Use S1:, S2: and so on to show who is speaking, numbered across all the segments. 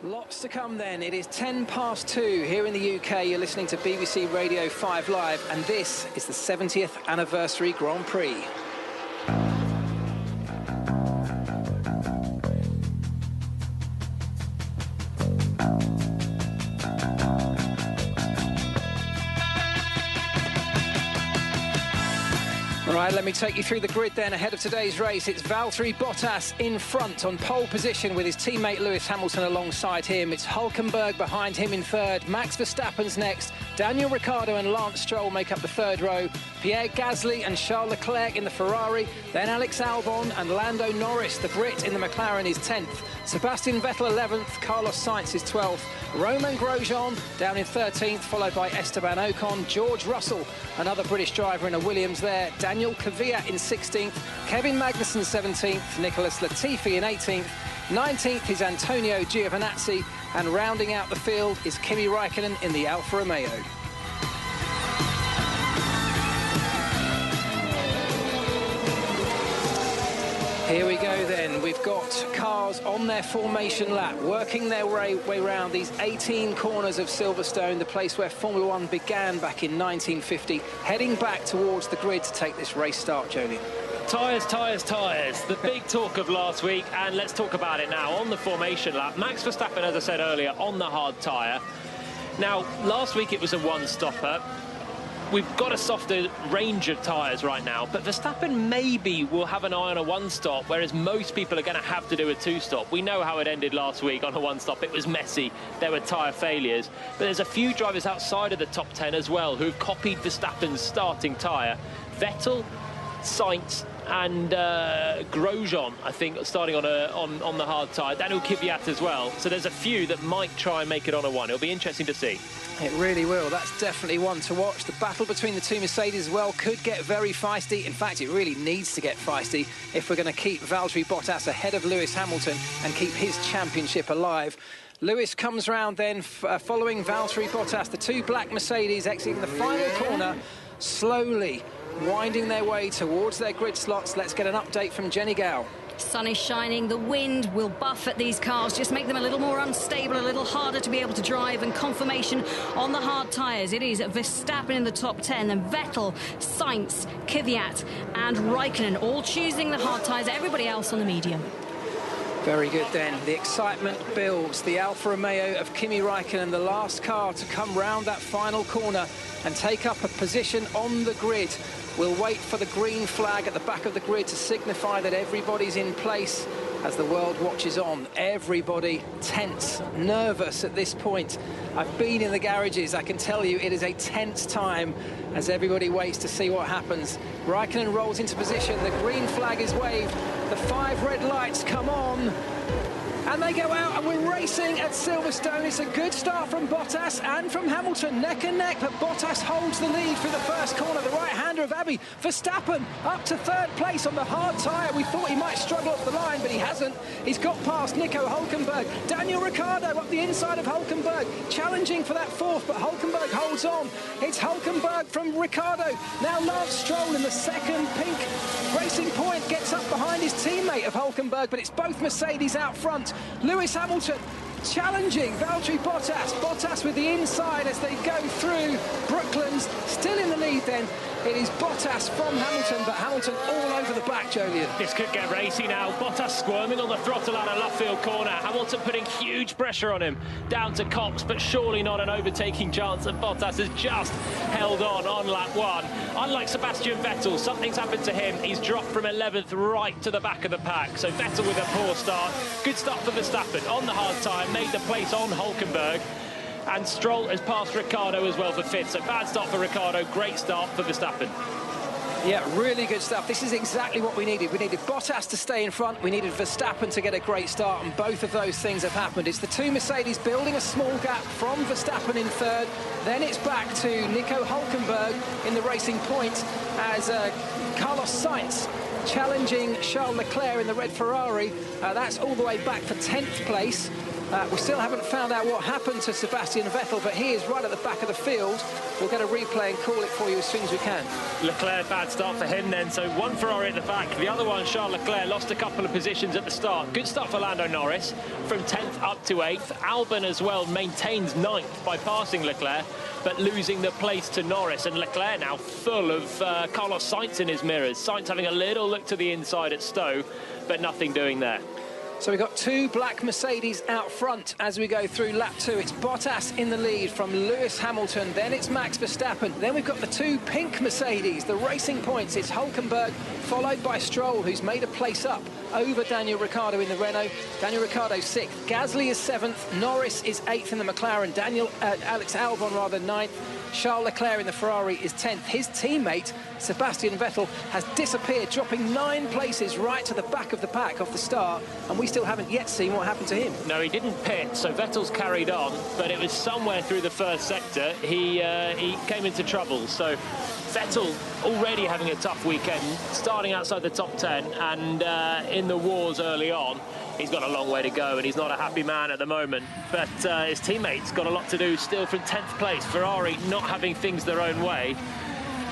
S1: Lots to come then. It is 2:10 here in the UK. You're listening to BBC Radio 5 Live, and this is the 70th anniversary Grand Prix. Right, let me take you through the grid then ahead of today's race. It's Valtteri Bottas in front on pole position with his teammate Lewis Hamilton alongside him. It's Hülkenberg behind him in third. Max Verstappen's next. Daniel Ricciardo and Lance Stroll make up the third row. Pierre Gasly and Charles Leclerc in the Ferrari. Then Alex Albon and Lando Norris, the Brit, in the McLaren is 10th. Sebastian Vettel 11th. Carlos Sainz is 12th. Romain Grosjean down in 13th, followed by Esteban Ocon. George Russell, another British driver in a Williams there. Daniel Kvyat in 16th. Kevin Magnussen 17th. Nicholas Latifi in 18th. 19th is Antonio Giovinazzi. And rounding out the field is Kimi Räikkönen in the Alfa Romeo. Here we go then. We've got cars on their formation lap, working their way around these 18 corners of Silverstone, the place where Formula One began back in 1950, heading back towards the grid to take this race start, Jolene.
S2: Tyres, tyres, tyres. The big talk of last week, and let's talk about it now. On the formation lap, Max Verstappen, as I said earlier, on the hard tyre. Now, last week it was a one-stopper. We've got a softer range of tyres right now, but Verstappen maybe will have an eye on a one-stop, whereas most people are going to have to do a two-stop. We know how it ended last week on a one-stop. It was messy. There were tyre failures. But there's a few drivers outside of the top 10 as well who've copied Verstappen's starting tyre. Vettel, Sainz and Grosjean, I think, starting on the hard tyre. Daniel Kvyat as well. So there's a few that might try and make it on a one. It'll be interesting to see.
S1: It really will. That's definitely one to watch. The battle between the two Mercedes as well could get very feisty. In fact, it really needs to get feisty if we're going to keep Valtteri Bottas ahead of Lewis Hamilton and keep his championship alive. Lewis comes round then following Valtteri Bottas. The two black Mercedes exiting the final corner, slowly winding their way towards their grid slots. Let's get an update from Jenny Gow.
S3: Sun is shining, the wind will buffet these cars, just make them a little more unstable, a little harder to be able to drive, and confirmation on the hard tyres. It is Verstappen in the top 10, and Vettel, Sainz, Kvyat and Räikkönen all choosing the hard tyres, everybody else on the medium.
S1: Very good then. The excitement builds. The Alfa Romeo of Kimi Räikkönen, the last car to come round that final corner and take up a position on the grid. We'll wait for the green flag at the back of the grid to signify that everybody's in place as the world watches on. Everybody tense, nervous at this point. I've been in the garages. I can tell you it is a tense time as everybody waits to see what happens. Räikkönen rolls into position. The green flag is waved. The 5 red lights come on. And they go out, and we're racing at Silverstone. It's a good start from Bottas and from Hamilton, neck and neck, but Bottas holds the lead through the first corner. The right-hander of Abbey, Verstappen, up to third place on the hard tyre. We thought he might struggle up the line, but he hasn't. He's got past Nico Hülkenberg. Daniel Ricciardo up the inside of Hülkenberg, challenging for that fourth, but Hülkenberg holds on. It's Hülkenberg from Ricciardo. Now Lance Stroll in the second pink Racing Point gets up behind his teammate of Hülkenberg, but it's both Mercedes out front. Lewis Hamilton challenging Valtteri Bottas. Bottas with the inside as they go through Brooklands. Still in the lead then. It is Bottas from Hamilton, but Hamilton all over the back, Jolien.
S2: This could get racy now. Bottas squirming on the throttle out of left field corner. Hamilton putting huge pressure on him down to Cox, but surely not an overtaking chance, and Bottas has just held on lap 1. Unlike Sebastian Vettel, something's happened to him. He's dropped from 11th right to the back of the pack. So Vettel with a poor start. Good start for Verstappen on the hard tyre, made the place on Hülkenberg. And Stroll has passed Ricciardo as well for 5th. So bad start for Ricciardo, great start for Verstappen.
S1: Yeah, really good stuff. This is exactly what we needed. We needed Bottas to stay in front. We needed Verstappen to get a great start, and both of those things have happened. It's the two Mercedes building a small gap from Verstappen in third. Then it's back to Nico Hülkenberg in the Racing Point as Carlos Sainz challenging Charles Leclerc in the red Ferrari. That's all the way back for 10th place. We still haven't found out what happened to Sebastian Vettel, but he is right at the back of the field. We'll get a replay and call it for you as soon as we can.
S2: Leclerc, bad start for him then. So one Ferrari at the back, the other one, Charles Leclerc, lost a couple of positions at the start. Good start for Lando Norris, from 10th up to 8th. Albon as well maintains 9th by passing Leclerc, but losing the place to Norris. And Leclerc now full of Carlos Sainz in his mirrors. Sainz having a little look to the inside at Stowe, but nothing doing there.
S1: So we've got two black Mercedes out front as we go through lap 2. It's Bottas in the lead from Lewis Hamilton. Then it's Max Verstappen. Then we've got the two pink Mercedes, the Racing Points. It's Hülkenberg, followed by Stroll, who's made a place up over Daniel Ricciardo in the Renault. Daniel Ricciardo 6th. Gasly is 7th. Norris is 8th in the McLaren. Alex Albon, 9th. Charles Leclerc in the Ferrari is 10th. His teammate, Sebastian Vettel, has disappeared, dropping 9 places right to the back of the pack off the start, and we still haven't yet seen what happened to him.
S2: No, he didn't pit, so Vettel's carried on, but it was somewhere through the first sector he came into trouble. So Vettel already having a tough weekend, starting outside the top 10, and in the wars early on. He's got a long way to go, and he's not a happy man at the moment. But his teammates got a lot to do still from 10th place. Ferrari not having things their own way.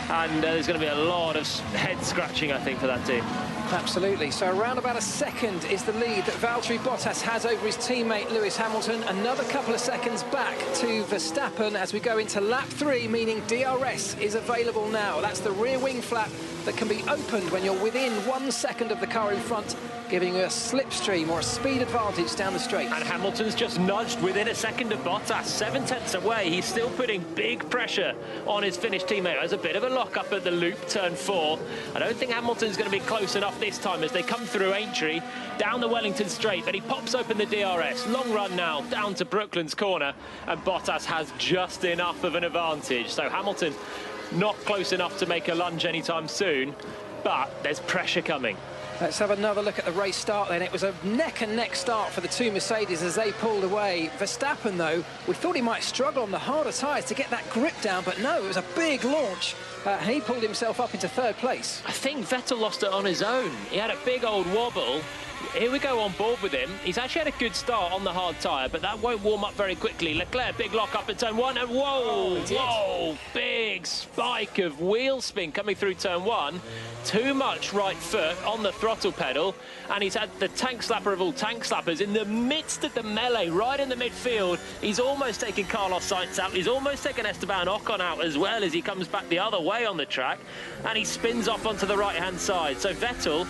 S2: And there's going to be a lot of head scratching, I think, for that team.
S1: Absolutely. So around about a second is the lead that Valtteri Bottas has over his teammate Lewis Hamilton. Another couple of seconds back to Verstappen as we go into lap 3, meaning DRS is available now. That's the rear wing flap that can be opened when you're within 1 second of the car in front, giving you a slipstream or a speed advantage down the straight.
S2: And Hamilton's just nudged within a second of Bottas, 7/10 away. He's still putting big pressure on his Finnish teammate. There's a bit of a lock-up at the loop, turn 4. I don't think Hamilton's going to be close enough this time as they come through Aintree, down the Wellington Straight, but he pops open the DRS. Long run now, down to Brooklands Corner, and Bottas has just enough of an advantage. So Hamilton not close enough to make a lunge anytime soon, but there's pressure coming.
S1: Let's have another look at the race start then. It was a neck-and-neck start for the two Mercedes as they pulled away. Verstappen, though, we thought he might struggle on the harder tyres to get that grip down, but no, it was a big launch. He pulled himself up into 3rd place.
S2: I think Vettel lost it on his own. He had a big old wobble. Here we go on board with him. He's actually had a good start on the hard tyre, but that won't warm up very quickly. Leclerc, big lock up at turn 1, and whoa, big spike of wheel spin coming through turn 1. Too much right foot on the throttle pedal, and he's had the tank slapper of all tank slappers in the midst of the melee, right in the midfield. He's almost taken Carlos Sainz out. He's almost taken Esteban Ocon out as well as he comes back the other way on the track, and he spins off onto the right-hand side. So Vettel,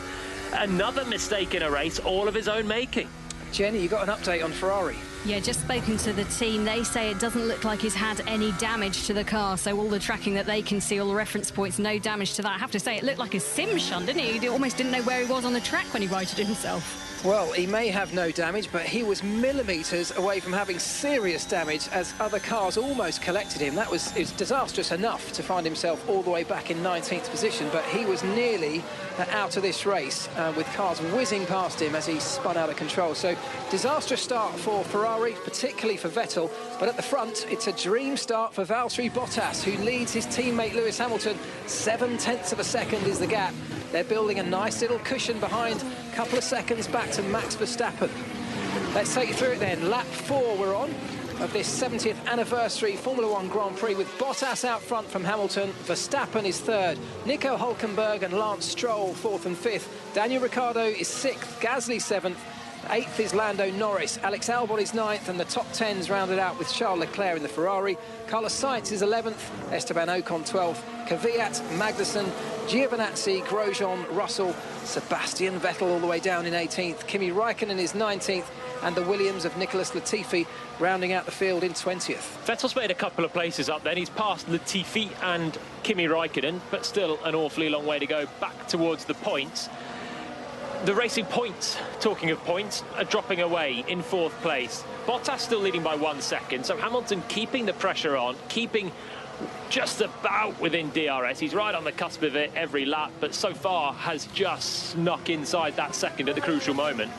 S2: another mistake in a race, all of his own making.
S1: Jenny, you got an update on Ferrari?
S3: Yeah, just spoken to the team. They say it doesn't look like he's had any damage to the car. So all the tracking that they can see, all the reference points, no damage to that. I have to say, it looked like a sim shun, didn't he? He almost didn't know where he was on the track when he righted himself.
S1: Well, he may have no damage, but he was millimetres away from having serious damage as other cars almost collected him. That was disastrous enough to find himself all the way back in 19th position, but he was nearly out of this race with cars whizzing past him as he spun out of control. So disastrous start for Ferrari, particularly for Vettel, but at the front it's a dream start for Valtteri Bottas, who leads his teammate Lewis Hamilton. 7/10 of a second is the gap. They're building a nice little cushion behind, a couple of seconds back to Max Verstappen. Let's take you through it then. Lap 4 we're on of this 70th anniversary Formula 1 Grand Prix, with Bottas out front from Hamilton. Verstappen is 3rd. Nico Hülkenberg and Lance Stroll 4th and 5th. Daniel Ricciardo is 6th. Gasly 7th. 8th is Lando Norris. Alex Albon is 9th, and the top 10's rounded out with Charles Leclerc in the Ferrari. Carlos Sainz is 11th. Esteban Ocon 12th. Kvyat, Magnussen, Giovinazzi, Grosjean, Russell, Sebastian Vettel all the way down in 18th. Kimi Raikkonen is 19th, and the Williams of Nicholas Latifi rounding out the field in 20th.
S2: Vettel's made a couple of places up then. He's passed Latifi and Kimi Raikkonen, but still an awfully long way to go back towards the points. The Racing Points, talking of points, are dropping away in 4th place. Bottas still leading by 1 second, so Hamilton keeping the pressure on, keeping just about within DRS. He's right on the cusp of it every lap, but so far has just snuck inside that second at the crucial moment.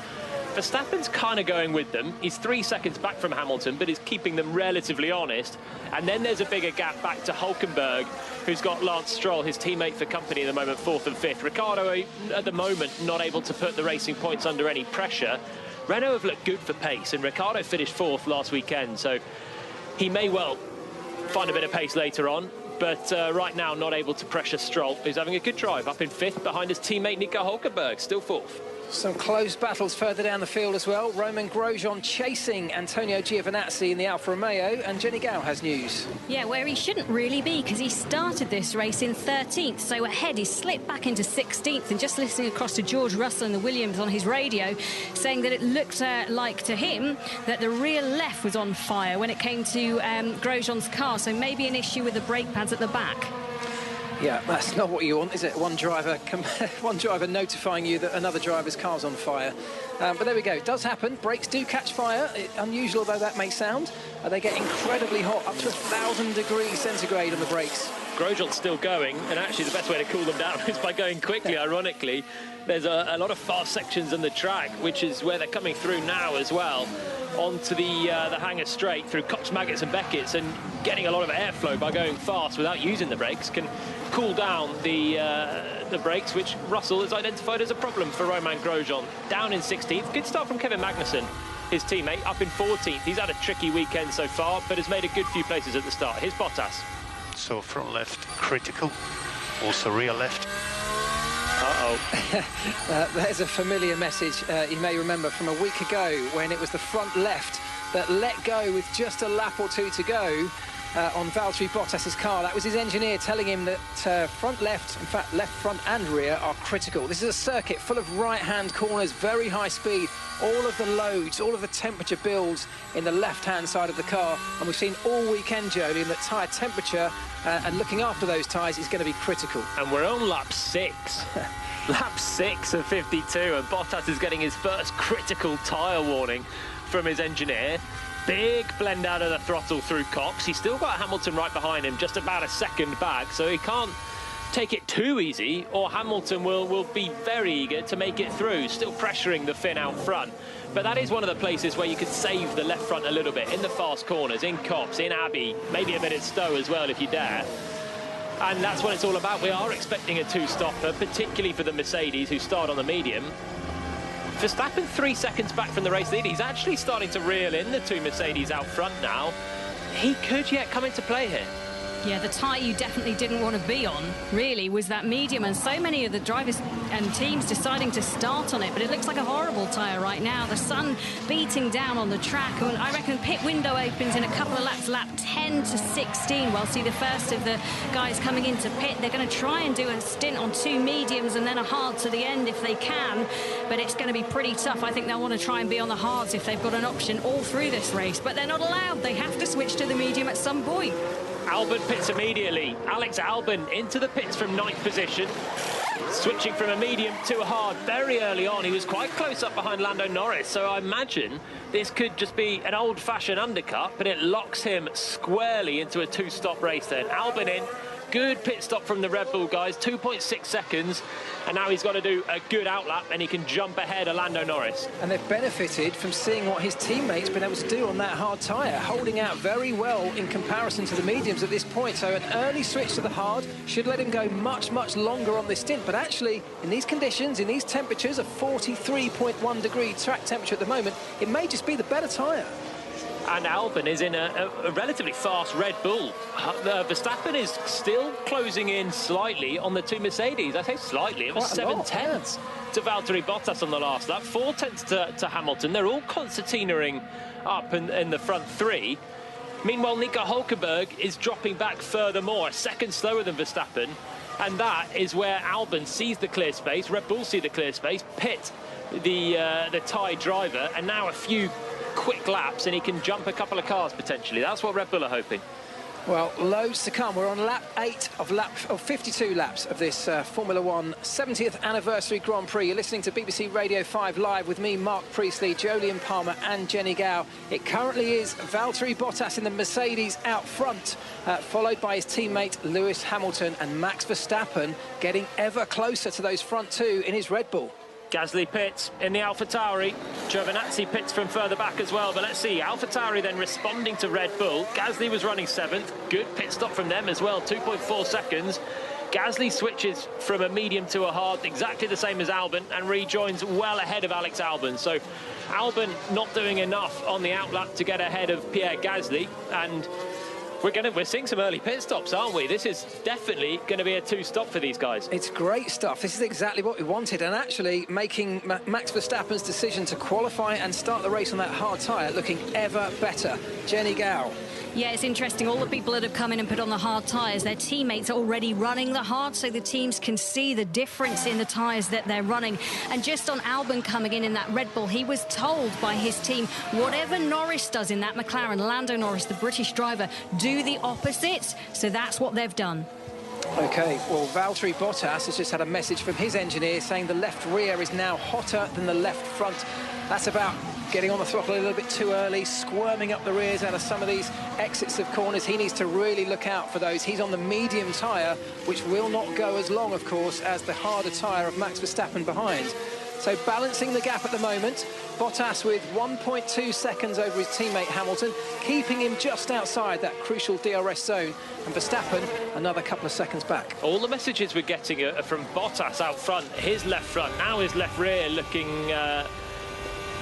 S2: Verstappen's kind of going with them. He's 3 seconds back from Hamilton, but is keeping them relatively honest. And then there's a bigger gap back to Hülkenberg, who's got Lance Stroll, his teammate for company at the moment, 4th and 5th. Ricciardo, at the moment, not able to put the Racing Points under any pressure. Renault have looked good for pace, and Ricciardo finished fourth last weekend, so he may well find a bit of pace later on. But right now, not able to pressure Stroll, who's having a good drive, up in fifth behind his teammate Nico Hülkenberg, still fourth.
S1: Some close battles further down the field as well. Romain Grosjean chasing Antonio Giovinazzi in the Alfa Romeo, and Jenny Gao has news.
S3: Yeah, where he shouldn't really be, because he started this race in 13th, so ahead he slipped back into 16th, and just listening across to George Russell and the Williams on his radio, saying that it looked like to him that the rear left was on fire when it came to Grosjean's car, so maybe an issue with the brake pads at the back.
S1: Yeah, that's not what you want, is it? One driver notifying you that another driver's car's on fire. But there we go. It does happen. Brakes do catch fire. Unusual though that may sound. They get incredibly hot, up to 1,000 degrees centigrade on the brakes.
S2: Grosjean's still going, and actually the best way to cool them down is by going quickly, ironically. There's a lot of fast sections on the track, which is where they're coming through now as well, onto the hangar straight through Cox, Maggots and Beckett's, and getting a lot of airflow by going fast without using the brakes can cool down the brakes, which Russell has identified as a problem for Romain Grosjean. Down in 16th. Good start from Kevin Magnussen, his teammate, up in 14th. He's had a tricky weekend so far, but has made a good few places at the start. Here's Bottas.
S4: So front left critical, also rear left.
S1: There's a familiar message you may remember from a week ago when it was the front left that let go with just a lap or two to go on Valtteri Bottas's car. That was his engineer telling him that front left, in fact left front and rear, are critical. This is a circuit full of right-hand corners, very high speed. All of the loads, all of the temperature builds in the left-hand side of the car, and we've seen all weekend, Jolien, that tyre temperature and looking after those tyres is going to be critical.
S2: And we're on lap 6. Lap 6 of 52, and Bottas is getting his first critical tyre warning from his engineer. Big blend out of the throttle through Cox. He's still got Hamilton right behind him, just about a second back, so he can't take it too easy, or Hamilton will be very eager to make it through, still pressuring the Finn out front. But that is one of the places where you could save the left front a little bit, in the fast corners, in Cox, in Abbey, maybe a bit at Stowe as well if you dare. And that's what it's all about. We are expecting a two-stopper, particularly for the Mercedes, who start on the medium. Verstappen 3 seconds back from the race lead. He's actually starting to reel in the two Mercedes out front now. He could yet come into play here.
S3: Yeah, the tyre you definitely didn't want to be on, really, was that medium, and so many of the drivers and teams deciding to start on it, but it looks like a horrible tyre right now. The sun beating down on the track, and I reckon pit window opens in a couple of laps, lap 10 to 16. We'll see the first of the guys coming into pit. They're going to try and do a stint on two mediums and then a hard to the end if they can, but it's going to be pretty tough. I think they'll want to try and be on the hards if they've got an option all through this race, but they're not allowed. They have to switch to the medium at some point.
S2: Albon pits immediately. Alex Albon into the pits from 9th position. Switching from a medium to a hard very early on. He was quite close up behind Lando Norris, so I imagine this could just be an old-fashioned undercut, but it locks him squarely into a two-stop race then. Albon in. Good pit stop from the Red Bull guys, 2.6 seconds, and now he's got to do a good outlap and he can jump ahead of Lando Norris.
S1: And they've benefited from seeing what his teammates been able to do on that hard tyre, holding out very well in comparison to the mediums at this point. So an early switch to the hard should let him go much, much longer on this stint. But actually, in these conditions, in these temperatures of 43.1 degree track temperature at the moment, it may just be the better tyre.
S2: And Albon is in a relatively fast Red Bull. Verstappen is still closing in slightly on the two Mercedes. I say slightly, it was 7/10 to Valtteri Bottas on the last lap, 4/10 to Hamilton. They're all concertinaing up in the front three. Meanwhile, Nico Hülkenberg is dropping back furthermore, a second slower than Verstappen. And that is where Albon sees the clear space, Red Bull see the clear space, pit the Thai driver, and now a few quick laps and he can jump a couple of cars potentially. That's what Red Bull are hoping.
S1: Well, loads to come. We're on lap 8 of 52 laps of this Formula 1 70th anniversary Grand Prix. You're listening to BBC Radio 5 Live with me, Mark Priestley, Jolien Palmer and Jenny Gao. It currently is Valtteri Bottas in the Mercedes out front, followed by his teammate Lewis Hamilton, and Max Verstappen getting ever closer to those front two in his Red Bull.
S2: Gasly pits in the AlphaTauri. Giovinazzi pits from further back as well. But let's see, AlphaTauri then responding to Red Bull. Gasly was running 7th. Good pit stop from them as well, 2.4 seconds. Gasly switches from a medium to a hard, exactly the same as Albon, and rejoins well ahead of Alex Albon. So Albon not doing enough on the outlap to get ahead of Pierre Gasly, and we're seeing some early pit stops, aren't we? This is definitely going to be a two-stop for these guys.
S1: It's great stuff. This is exactly what we wanted, and actually making Max Verstappen's decision to qualify and start the race on that hard tyre looking ever better. Jenny Gao.
S3: Yeah, it's interesting. All the people that have come in and put on the hard tyres, their teammates are already running the hard, so the teams can see the difference in the tyres that they're running. And just on Albon coming in that Red Bull, he was told by his team, whatever Norris does in that McLaren, Lando Norris, the British driver, do the opposite. So that's what they've done.
S1: OK, well, Valtteri Bottas has just had a message from his engineer saying the left rear is now hotter than the left front. That's about getting on the throttle a little bit too early, squirming up the rears out of some of these exits of corners. He needs to really look out for those. He's on the medium tyre, which will not go as long, of course, as the harder tyre of Max Verstappen behind. So balancing the gap at the moment. Bottas with 1.2 seconds over his teammate Hamilton, keeping him just outside that crucial DRS zone. And Verstappen another couple of seconds back.
S2: All the messages we're getting are from Bottas out front, his left front, now his left rear looking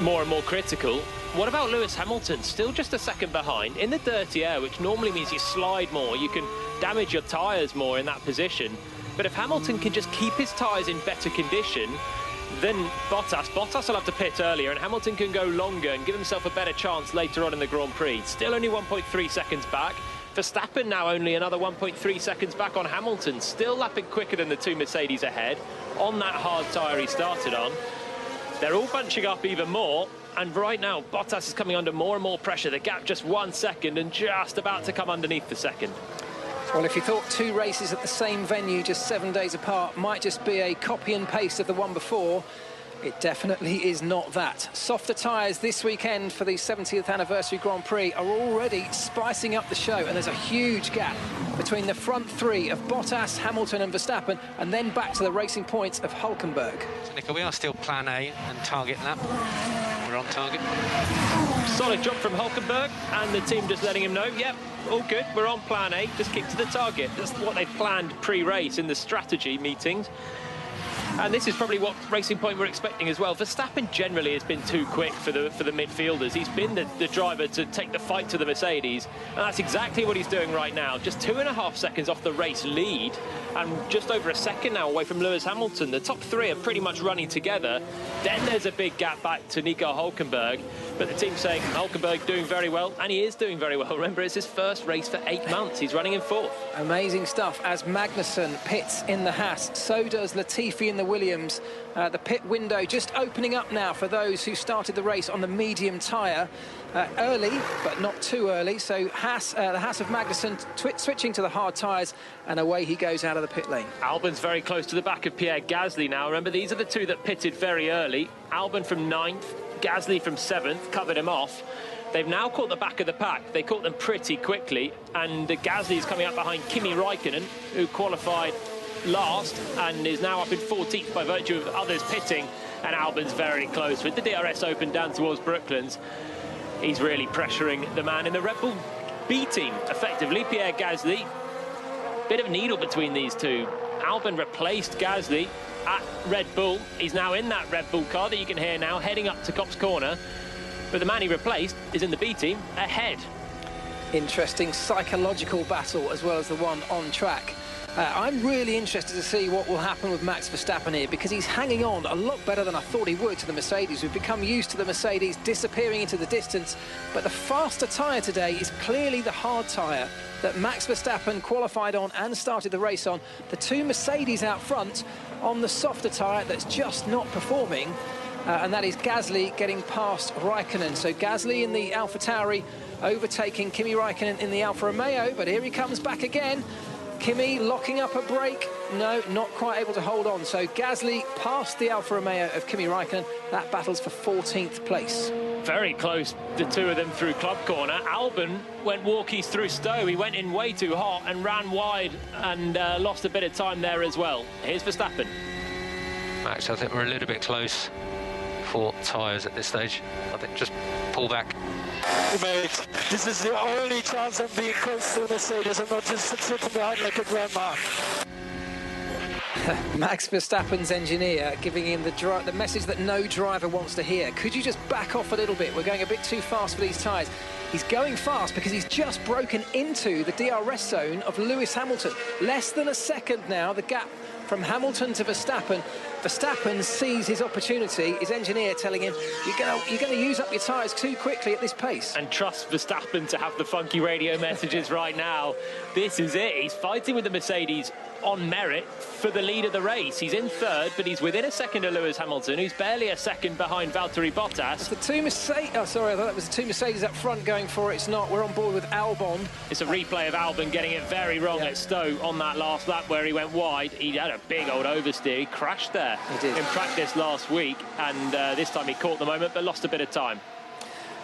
S2: more and more critical. What about Lewis Hamilton? Still just a second behind in the dirty air, which normally means you slide more, you can damage your tyres more in that position. But if Hamilton can just keep his tyres in better condition, then Bottas will have to pit earlier, and Hamilton can go longer and give himself a better chance later on in the Grand Prix. Still only 1.3 seconds back. Verstappen now only another 1.3 seconds back on Hamilton, still lapping quicker than the two Mercedes ahead on that hard tyre he started on. They're all bunching up even more, and right now Bottas is coming under more and more pressure. The gap just 1 second and just about to come underneath the second.
S1: Well, if you thought two races at the same venue just 7 days apart might just be a copy and paste of the one before, it definitely is not that. Softer tyres this weekend for the 70th anniversary Grand Prix are already spicing up the show, and there's a huge gap between the front three of Bottas, Hamilton and Verstappen, and then back to the racing points of Hülkenberg.
S5: So, Nico, we are still plan A and target lap. We're on target.
S2: Solid job from Hülkenberg, and the team just letting him know, yep, all good, we're on plan A, just keep to the target. That's what they planned pre-race in the strategy meetings. And this is probably what Racing Point were expecting as well. Verstappen generally has been too quick for the midfielders. He's been the driver to take the fight to the Mercedes, and that's exactly what he's doing right now. Just 2.5 seconds off the race lead, and just over a second now away from Lewis Hamilton. The top three are pretty much running together. Then there's a big gap back to Nico Hülkenberg, but the team's saying Hülkenberg doing very well, and he is doing very well. Remember, it's his first race for 8 months. He's running in fourth.
S1: Amazing stuff as Magnussen pits in the Haas. So does Latifi in the Williams. The pit window just opening up now for those who started the race on the medium tyre. Early, but not too early. So the Haas of Magnussen switching to the hard tyres, and away he goes out of the pit lane.
S2: Albon's very close to the back of Pierre Gasly now. Remember, these are the two that pitted very early. Albon from 9th, Gasly from 7th, covered him off. They've now caught the back of the pack. They caught them pretty quickly, and Gasly's coming up behind Kimi Räikkönen, who qualified last and is now up in 14th by virtue of others pitting, and Albon's very close with the DRS open down towards Brooklands. He's really pressuring the man in the Red Bull B team, effectively, Pierre Gasly. Bit of a needle between these two. Albon replaced Gasly at Red Bull. He's now in that Red Bull car that you can hear now, heading up to Copse Corner. But the man he replaced is in the B team, ahead.
S1: Interesting psychological battle as well as the one on track. I'm really interested to see what will happen with Max Verstappen here, because he's hanging on a lot better than I thought he would to the Mercedes. We've become used to the Mercedes disappearing into the distance, but the faster tyre today is clearly the hard tyre that Max Verstappen qualified on and started the race on. The two Mercedes out front on the softer tyre that's just not performing, and that is Gasly getting past Räikkönen. So Gasly in the AlphaTauri overtaking Kimi Räikkönen in the Alfa Romeo, but here he comes back again. Kimi locking up a brake. No, not quite able to hold on. So Gasly past the Alfa Romeo of Kimi Räikkönen. That battles for 14th place.
S2: Very close, the two of them through Club Corner. Albon went walkies through Stowe. He went in way too hot and ran wide and lost a bit of time there as well. Here's Verstappen.
S5: Max, I think we're a little bit close for tyres at this stage. I think just pull back.
S6: Mate, this is the only chance I'm being close to Mercedes. I'm not just sitting behind like a grandma.
S1: Max Verstappen's engineer giving him the message that no driver wants to hear. Could you just back off a little bit? We're going a bit too fast for these tyres. He's going fast because he's just broken into the DRS zone of Lewis Hamilton. Less than a second now, the gap from Hamilton to Verstappen. Verstappen sees his opportunity, his engineer telling him, you're going to use up your tyres too quickly at this pace.
S2: And trust Verstappen to have the funky radio messages right now. This is it. He's fighting with the Mercedes on merit for the lead of the race. He's in third, but he's within a second of Lewis Hamilton, who's barely a second behind Valtteri Bottas.
S1: The two Mercedes... Oh, sorry, I thought that was the two Mercedes up front going for it. It's not. We're on board with Albon.
S2: It's a replay of Albon getting it very wrong at Stowe on that last lap where he went wide. He had a big old oversteer. He crashed there in practice last week, and this time he caught the moment but lost a bit of time.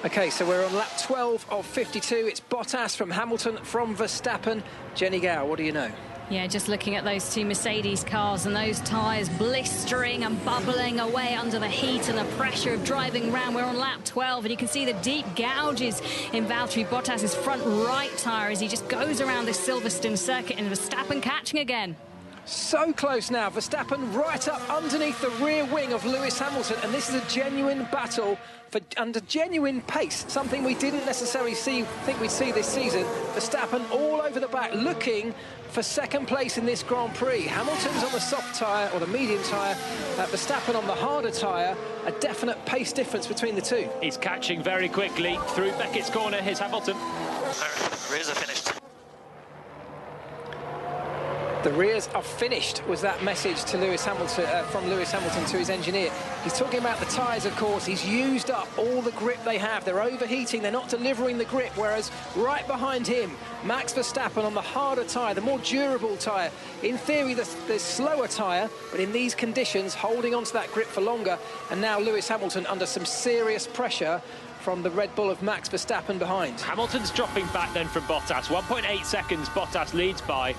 S1: OK, so we're on lap 12 of 52. It's Bottas from Hamilton, from Verstappen. Jenny Gow, what do you know?
S3: Yeah, just looking at those two Mercedes cars and those tyres blistering and bubbling away under the heat and the pressure of driving around. We're on lap 12 and you can see the deep gouges in Valtteri Bottas's front right tyre as he just goes around this Silverstone circuit, and Verstappen catching again.
S1: So close now. Verstappen right up underneath the rear wing of Lewis Hamilton, and this is a genuine battle for under genuine pace, something we didn't necessarily think we'd see this season. Verstappen all over the back looking for second place in this Grand Prix. Hamilton's on the soft tyre, or the medium tyre, Verstappen on the harder tyre. A definite pace difference between the two.
S2: He's catching very quickly through Beckett's corner. Here's Hamilton.
S6: Rears are finished.
S1: The rears are finished, was that message to Lewis Hamilton, from Lewis Hamilton to his engineer. He's talking about the tyres, of course. He's used up all the grip they have. They're overheating. They're not delivering the grip, whereas right behind him, Max Verstappen on the harder tyre, the more durable tyre. In theory, the slower tyre, but in these conditions, holding onto that grip for longer. And now Lewis Hamilton under some serious pressure from the Red Bull of Max Verstappen behind.
S2: Hamilton's dropping back then from Bottas. 1.8 seconds Bottas leads by.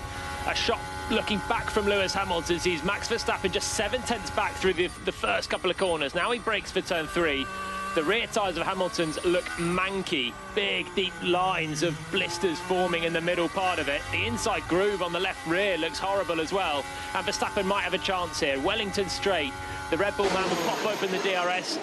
S2: A shot looking back from Lewis Hamilton sees Max Verstappen just 7/10 back through the first couple of corners. Now he brakes for turn 3. The rear tyres of Hamilton's look manky. Big, deep lines of blisters forming in the middle part of it. The inside groove on the left rear looks horrible as well. And Verstappen might have a chance here. Wellington straight. The Red Bull man will pop open the DRS.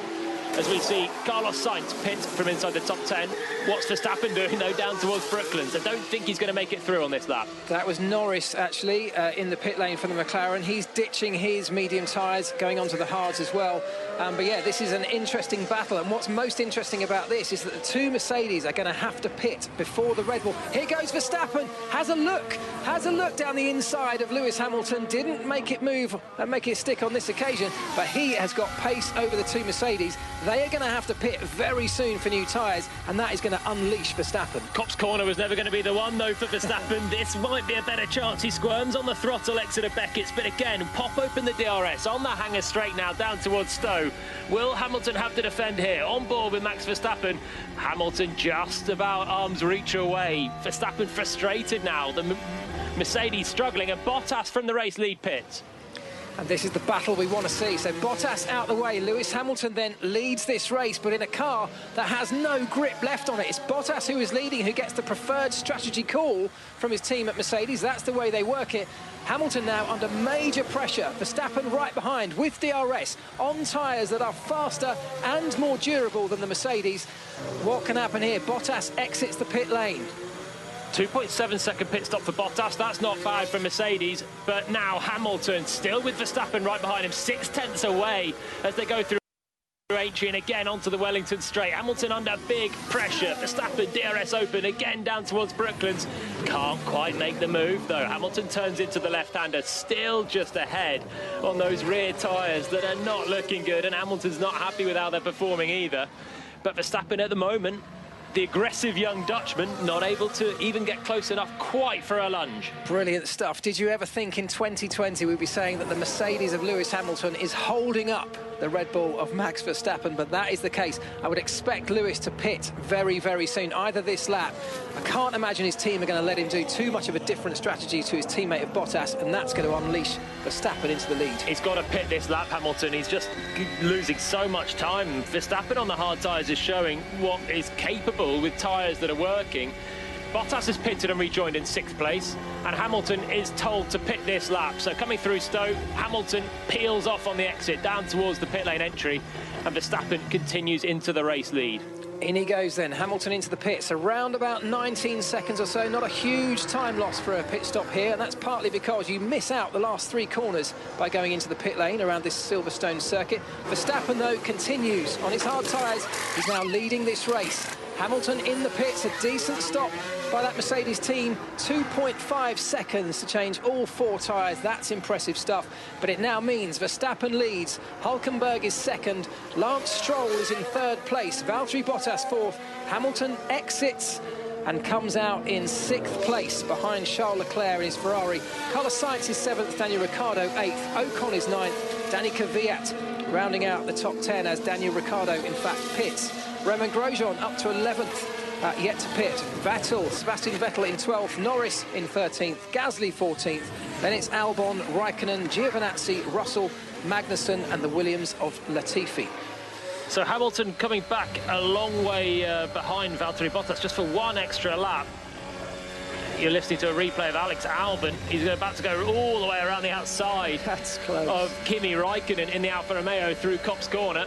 S2: As we see Carlos Sainz pit from inside the top 10. What's Verstappen doing, though, down towards Brooklands? I don't think he's going to make it through on this lap.
S1: That was Norris, actually, in the pit lane for the McLaren. He's ditching his medium tyres, going onto the hards as well. But, yeah, this is an interesting battle. And what's most interesting about this is that the two Mercedes are going to have to pit before the Red Bull. Here goes Verstappen. Has a look down the inside of Lewis Hamilton. Didn't make it move and make it stick on this occasion. But he has got pace over the two Mercedes. They are going to have to pit very soon for new tyres, and that is going to unleash Verstappen.
S2: Copse corner was never going to be the one, though, for Verstappen. This might be a better chance. He squirms on the throttle exit of Beckett's, but again, pop open the DRS on the hanger straight now down towards Stowe. Will Hamilton have to defend here? On board with Max Verstappen. Hamilton just about arm's reach away. Verstappen frustrated now. The Mercedes struggling, and Bottas from the race lead pits.
S1: And this is the battle we want to see. So Bottas out the way. Lewis Hamilton then leads this race, but in a car that has no grip left on it. It's Bottas who is leading, who gets the preferred strategy call from his team at Mercedes. That's the way they work it. Hamilton now under major pressure. Verstappen right behind with DRS on tyres that are faster and more durable than the Mercedes. What can happen here? Bottas exits the pit lane.
S2: 2.7 second pit stop for Bottas. That's not bad for Mercedes, but now Hamilton still with Verstappen right behind him, 6/10 away as they go through Aintree and again onto the Wellington straight. Hamilton under big pressure. Verstappen DRS open again down towards Brooklands. Can't quite make the move though. Hamilton turns into the left-hander, still just ahead on those rear tyres that are not looking good, and Hamilton's not happy with how they're performing either. But Verstappen at the moment, the aggressive young Dutchman, not able to even get close enough quite for a lunge.
S1: Brilliant stuff. Did you ever think in 2020 we'd be saying that the Mercedes of Lewis Hamilton is holding up the Red Bull of Max Verstappen? But that is the case. I would expect Lewis to pit very, very soon, either this lap. I can't imagine his team are going to let him do too much of a different strategy to his teammate of Bottas, and that's going to unleash Verstappen into the lead.
S2: He's got to pit this lap, Hamilton. He's just losing so much time. Verstappen on the hard tyres is showing what is capable with tyres that are working. Bottas has pitted and rejoined in 6th place, and Hamilton is told to pit this lap. So coming through Stowe, Hamilton peels off on the exit down towards the pit lane entry, and Verstappen continues into the race lead.
S1: In he goes then, Hamilton into the pits, around about 19 seconds or so. Not a huge time loss for a pit stop here, and that's partly because you miss out the last 3 corners by going into the pit lane around this Silverstone circuit. Verstappen, though, continues on his hard tyres. He's now leading this race. Hamilton in the pits, a decent stop by that Mercedes team. 2.5 seconds to change all 4 tyres. That's impressive stuff. But it now means Verstappen leads. Hülkenberg is 2nd. Lance Stroll is in 3rd place. Valtteri Bottas 4th. Hamilton exits and comes out in 6th place behind Charles Leclerc in his Ferrari. Carlos Sainz is 7th. Daniel Ricciardo 8th. Ocon is 9th. Danica Kvyat rounding out the top 10 as Daniel Ricciardo, in fact, pits. Romain Grosjean up to 11th, yet to pit. Sebastian Vettel in 12th, Norris in 13th, Gasly 14th. Then it's Albon, Raikkonen, Giovinazzi, Russell, Magnussen and the Williams of Latifi.
S2: So Hamilton coming back a long way behind Valtteri Bottas just for 1 extra lap. You're listening to a replay of Alex Albon. He's about to go all the way around the outside of Kimi Raikkonen in the Alfa Romeo through Copse Corner.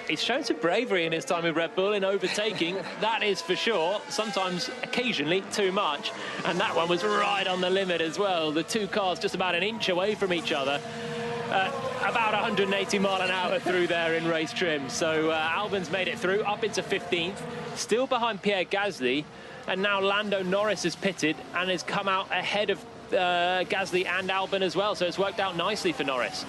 S2: He's shown some bravery in his time with Red Bull in overtaking, that is for sure. Sometimes, occasionally, too much. And that one was right on the limit as well. The 2 cars just about an inch away from each other. About 180 mile an hour through there in race trim. So Albon's made it through, up into 15th. Still behind Pierre Gasly. And now Lando Norris has pitted and has come out ahead of Gasly and Albon as well. So it's worked out nicely for Norris.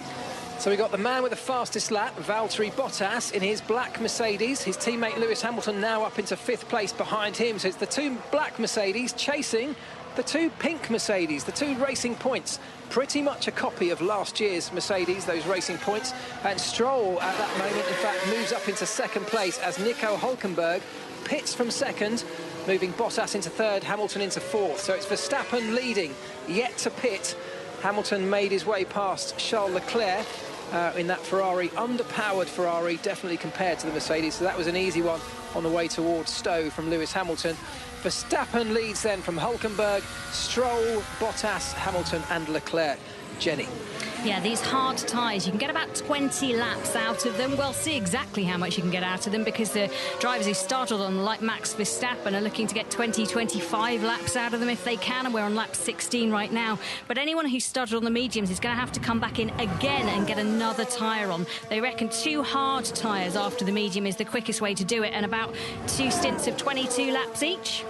S1: So we got the man with the fastest lap, Valtteri Bottas, in his black Mercedes. His teammate Lewis Hamilton now up into 5th place behind him. So it's the 2 black Mercedes chasing the 2 pink Mercedes, the 2 Racing Points. Pretty much a copy of last year's Mercedes, those Racing Points. And Stroll, at that moment, in fact, moves up into 2nd place as Nico Hülkenberg pits from 2nd, moving Bottas into 3rd, Hamilton into 4th. So it's Verstappen leading, yet to pit. Hamilton made his way past Charles Leclerc in that Ferrari, underpowered Ferrari, definitely compared to the Mercedes. So that was an easy one on the way towards Stowe from Lewis Hamilton. Verstappen leads then from Hülkenberg, Stroll, Bottas, Hamilton and Leclerc. Jenny.
S3: Yeah, these hard tyres, you can get about 20 laps out of them. We'll see exactly how much you can get out of them because the drivers who started on, like Max Verstappen, are looking to get 20, 25 laps out of them if they can, and we're on lap 16 right now. But anyone who started on the mediums is going to have to come back in again and get another tyre on. They reckon 2 hard tyres after the medium is the quickest way to do it, and about 2 stints of 22 laps each.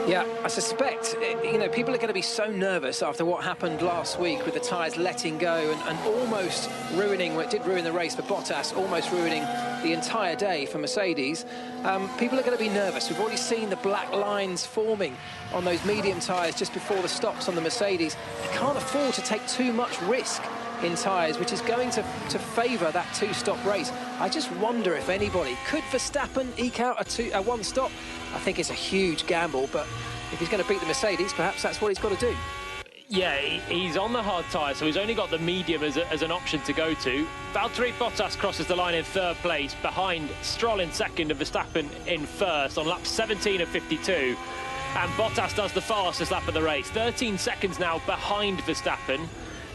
S1: Yeah, I suspect, you know, people are going to be so nervous after what happened last week with the tyres letting go and almost ruining, well, it did ruin the race for Bottas, almost ruining the entire day for Mercedes. People are going to be nervous. We've already seen the black lines forming on those medium tyres just before the stops on the Mercedes. They can't afford to take too much risk in tyres, which is going to favour that 2-stop race. I just wonder if anybody could Verstappen eke out a 1-stop. I think it's a huge gamble, but if he's going to beat the Mercedes, perhaps that's what he's got to do.
S2: Yeah, he's on the hard tyre, so he's only got the medium as an option to go to. Valtteri Bottas crosses the line in 3rd place, behind Stroll in 2nd and Verstappen in 1st on lap 17 of 52. And Bottas does the fastest lap of the race, 13 seconds now behind Verstappen.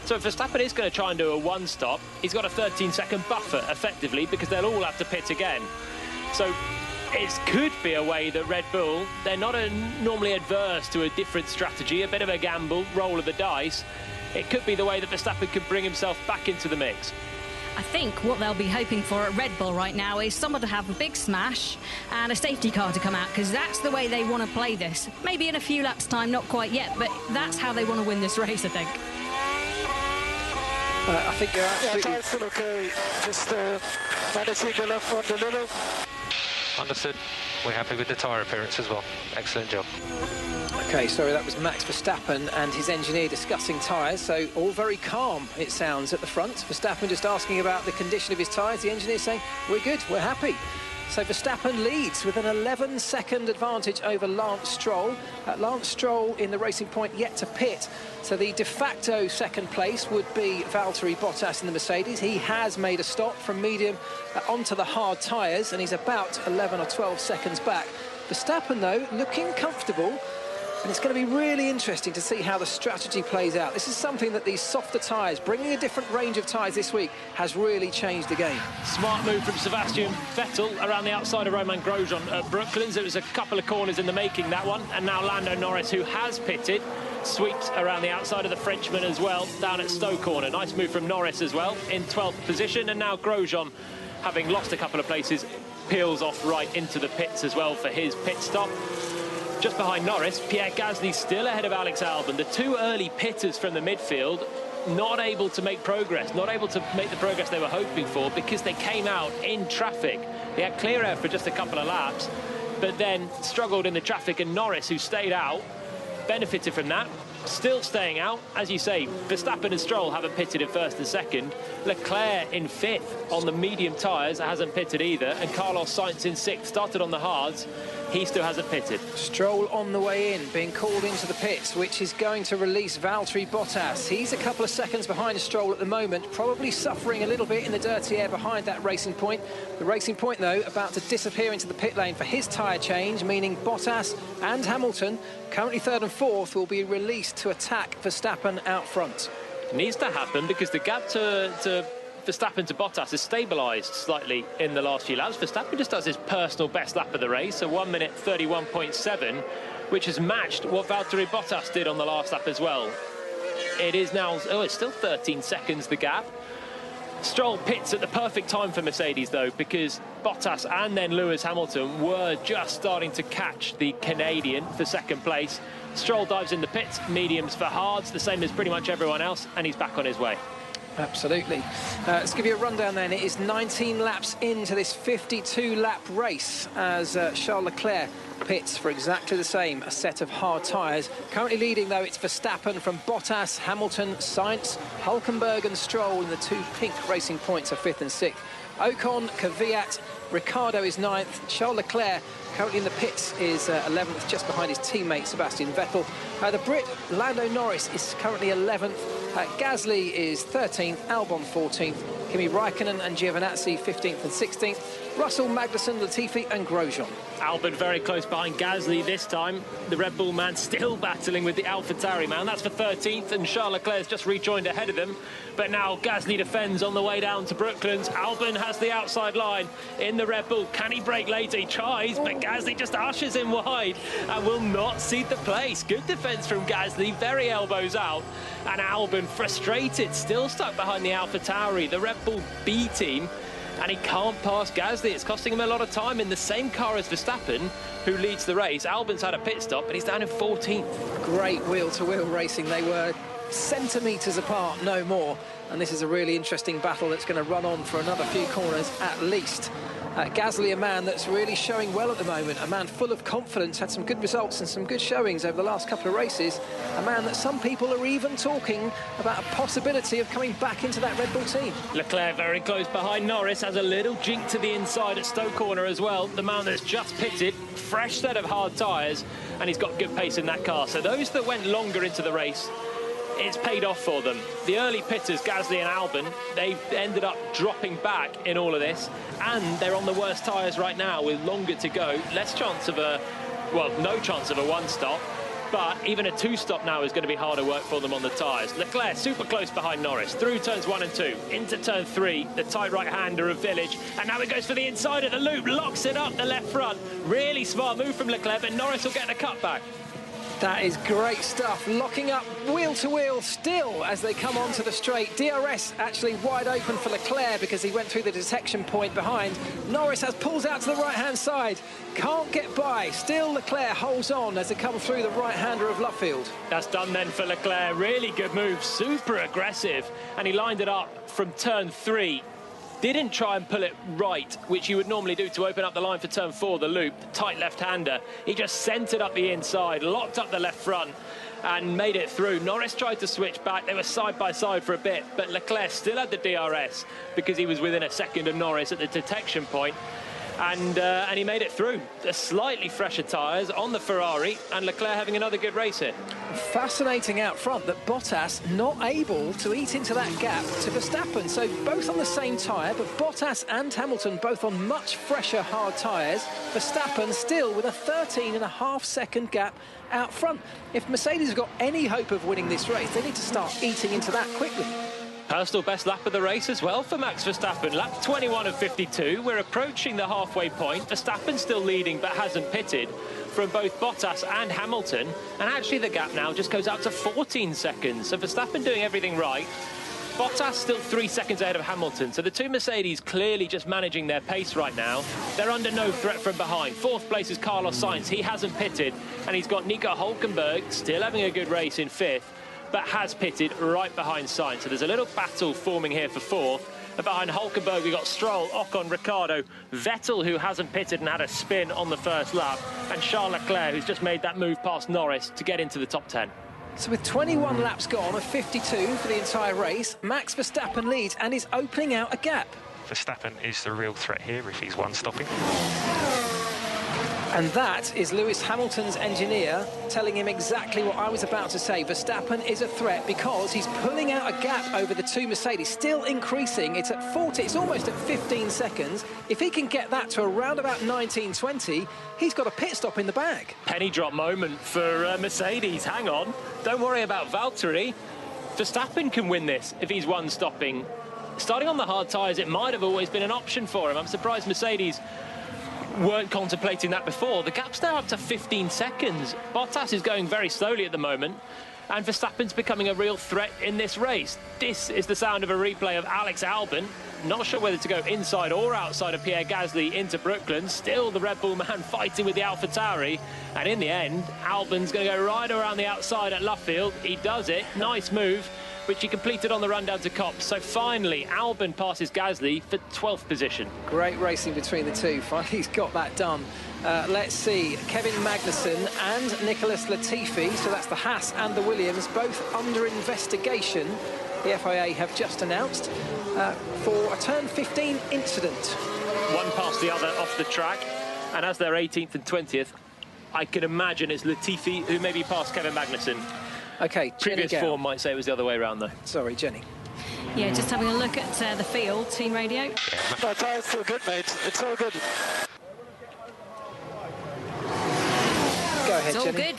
S2: So if Verstappen is going to try and do a 1-stop, he's got a 13-second buffer, effectively, because they'll all have to pit again. So it could be a way that Red Bull, they're not normally adverse to a different strategy, a bit of a gamble, roll of the dice. It could be the way that Verstappen could bring himself back into the mix.
S3: I think what they'll be hoping for at Red Bull right now is someone to have a big smash and a safety car to come out, because that's the way they want to play this. Maybe in a few laps' time, not quite yet, but that's how they want to win this race, I think.
S1: I think you're absolutely...
S7: Yeah, tyres still okay. Just managing the left front a little.
S5: Understood. We're happy with the tyre appearance as well. Excellent job.
S1: OK, sorry, that was Max Verstappen and his engineer discussing tyres, so all very calm, it sounds, at the front. Verstappen just asking about the condition of his tyres. The engineer saying, we're good, we're happy. So Verstappen leads with an 11-second advantage over Lance Stroll. Lance Stroll in the Racing Point yet to pit. So the de facto 2nd place would be Valtteri Bottas in the Mercedes. He has made a stop from medium onto the hard tyres, and he's about 11 or 12 seconds back. Verstappen, though, looking comfortable. And it's going to be really interesting to see how the strategy plays out. This is something that these softer tyres, bringing a different range of tyres this week, has really changed the game.
S2: Smart move from Sebastian Vettel around the outside of Romain Grosjean at Brooklands. It was a couple of corners in the making, that one. And now Lando Norris, who has pitted, sweeps around the outside of the Frenchman as well, down at Stowe Corner. Nice move from Norris as well, in 12th position. And now Grosjean, having lost a couple of places, peels off right into the pits as well for his pit stop. Just behind Norris, Pierre Gasly still ahead of Alex Albon. The two early pitters from the midfield not able to make progress, not able to make the progress they were hoping for because they came out in traffic. They had clear air for just a couple of laps, but then struggled in the traffic, and Norris, who stayed out, benefited from that. Still staying out, as you say, Verstappen and Stroll haven't pitted in first and second. Leclerc in fifth on the medium tyres, hasn't pitted either, and Carlos Sainz in sixth, started on the hards. He still hasn't pitted.
S1: Stroll on the way in, being called into the pits, which is going to release Valtteri Bottas. He's a couple of seconds behind Stroll at the moment, probably suffering a little bit in the dirty air behind that Racing Point. The Racing Point, though, about to disappear into the pit lane for his tyre change, meaning Bottas and Hamilton, currently third and fourth, will be released to attack Verstappen out front.
S2: Needs to happen because the gap to Verstappen to Bottas has stabilised slightly in the last few laps. Verstappen just does his personal best lap of the race, a 1 minute 31.7, which has matched what Valtteri Bottas did on the last lap as well. It is now, it's still 13 seconds the gap. Stroll pits at the perfect time for Mercedes, though, because Bottas and then Lewis Hamilton were just starting to catch the Canadian for second place. Stroll dives in the pits, mediums for hards, the same as pretty much everyone else, and he's back on his way.
S1: Absolutely. Let's give you a rundown then. It is 19 laps into this 52-lap race as Charles Leclerc pits for exactly the same, a set of hard tyres. Currently leading, though, it's Verstappen from Bottas, Hamilton, Sainz, Hülkenberg and Stroll in the two pink Racing Points of 5th and 6th. Ocon, Kvyat, Ricciardo is 9th. Charles Leclerc, currently in the pits, is 11th, just behind his teammate Sebastian Vettel. The Brit, Lando Norris, is currently 11th. Gasly is 13th, Albon 14th, Kimi Raikkonen and Giovinazzi 15th and 16th, Russell, Magnussen, Latifi and Grosjean.
S2: Albon very close behind Gasly this time. The Red Bull man still battling with the AlphaTauri man. That's for 13th, and Charles Leclerc's just rejoined ahead of them. But now Gasly defends on the way down to Brooklands. Albon has the outside line in the Red Bull. Can he brake later? He tries, but Gasly just ushers him wide and will not cede the place. Good defence from Gasly, very elbows out. And Albon, frustrated, still stuck behind the AlphaTauri, the Red Bull B team. And he can't pass Gasly. It's costing him a lot of time in the same car as Verstappen, who leads the race. Albon's had a pit stop, but he's down in 14th.
S1: Great wheel-to-wheel racing. They were centimetres apart, no more. And this is a really interesting battle that's going to run on for another few corners at least. Gasly, a man that's really showing well at the moment, a man full of confidence, had some good results and some good showings over the last couple of races, a man that some people are even talking about a possibility of coming back into that Red Bull team.
S2: Leclerc very close behind Norris, has a little jink to the inside at Stowe Corner as well. The man that's just pitted, fresh set of hard tyres, and he's got good pace in that car. So those that went longer into the race, it's paid off for them. The early pitters, Gasly and Albon, they've ended up dropping back in all of this, and they're on the worst tyres right now with longer to go. Less chance of no chance of a one-stop, but even a two-stop now is going to be harder work for them on the tyres. Leclerc super close behind Norris, through turns 1 and 2, into turn 3, the tight right-hander of Village, and now he goes for the inside of the loop, locks it up the left front. Really smart move from Leclerc, but Norris will get the cutback.
S1: That is great stuff, locking up wheel-to-wheel still as they come onto the straight. DRS actually wide open for Leclerc because he went through the detection point behind. Norris pulls out to the right-hand side, can't get by. Still Leclerc holds on as they come through the right-hander of Luffield.
S2: That's done then for Leclerc, really good move, super aggressive, and he lined it up from turn 3. Didn't try and pull it right, which you would normally do to open up the line for turn 4, the loop, the tight left-hander. He just sent it up the inside, locked up the left front, and made it through. Norris tried to switch back. They were side by side for a bit, but Leclerc still had the DRS because he was within a second of Norris at the detection point. and he made it through. The slightly fresher tyres on the Ferrari, and Leclerc having another good race here.
S1: Fascinating out front that Bottas not able to eat into that gap to Verstappen. So both on the same tyre, but Bottas and Hamilton both on much fresher hard tyres. Verstappen still with a 13.5-second gap out front. If Mercedes have got any hope of winning this race, they need to start eating into that quickly.
S2: Personal best lap of the race as well for Max Verstappen. Lap 21 of 52. We're approaching the halfway point. Verstappen still leading but hasn't pitted from both Bottas and Hamilton. And actually the gap now just goes out to 14 seconds. So Verstappen doing everything right. Bottas still 3 seconds ahead of Hamilton. So the two Mercedes clearly just managing their pace right now. They're under no threat from behind. Fourth place is Carlos Sainz. He hasn't pitted. And he's got Nico Hülkenberg still having a good race in fifth, but has pitted right behind Sainz. So there's a little battle forming here for fourth. And behind Hülkenberg, we've got Stroll, Ocon, Ricciardo, Vettel, who hasn't pitted and had a spin on the first lap, and Charles Leclerc, who's just made that move past Norris to get into the top 10.
S1: So with 21 laps gone of 52 for the entire race, Max Verstappen leads and is opening out a gap.
S8: Verstappen is the real threat here if he's one-stopping.
S1: And that is Lewis Hamilton's engineer telling him exactly what I was about to say. Verstappen is a threat because he's pulling out a gap over the two Mercedes, still increasing. It's at 40, it's almost at 15 seconds. If he can get that to around about 19-20, he's got a pit stop in the bag.
S2: Penny drop moment for Mercedes. Hang on, don't worry about Valtteri. Verstappen can win this if he's one-stopping. Starting on the hard tyres, it might have always been an option for him. I'm surprised Mercedes weren't contemplating that before. The gap's now up to 15 seconds. Bottas is going very slowly at the moment, and Verstappen's becoming a real threat in this race. This is the sound of a replay of Alex Albon. Not sure whether to go inside or outside of Pierre Gasly into Brooklyn. Still the Red Bull man fighting with the AlphaTauri. And in the end, Albon's going to go right around the outside at Luffield. He does it. Nice move, which he completed on the run down to Copse. So finally, Albon passes Gasly for 12th position.
S1: Great racing between the two. Finally, he's got that done. Let's see, Kevin Magnussen and Nicholas Latifi, so that's the Haas and the Williams, both under investigation. The FIA have just announced for a turn 15 incident.
S2: One past the other off the track, and as they're 18th and 20th, I can imagine it's Latifi who maybe passed Kevin Magnussen.
S1: Okay,
S2: previous form might say it was the other way around though.
S1: Sorry, Jenny.
S3: Yeah, just having a look at the field, team radio.
S7: My tyres feel good, mate. It's all good.
S1: Go ahead,
S3: It's all
S1: Jenny.
S3: good,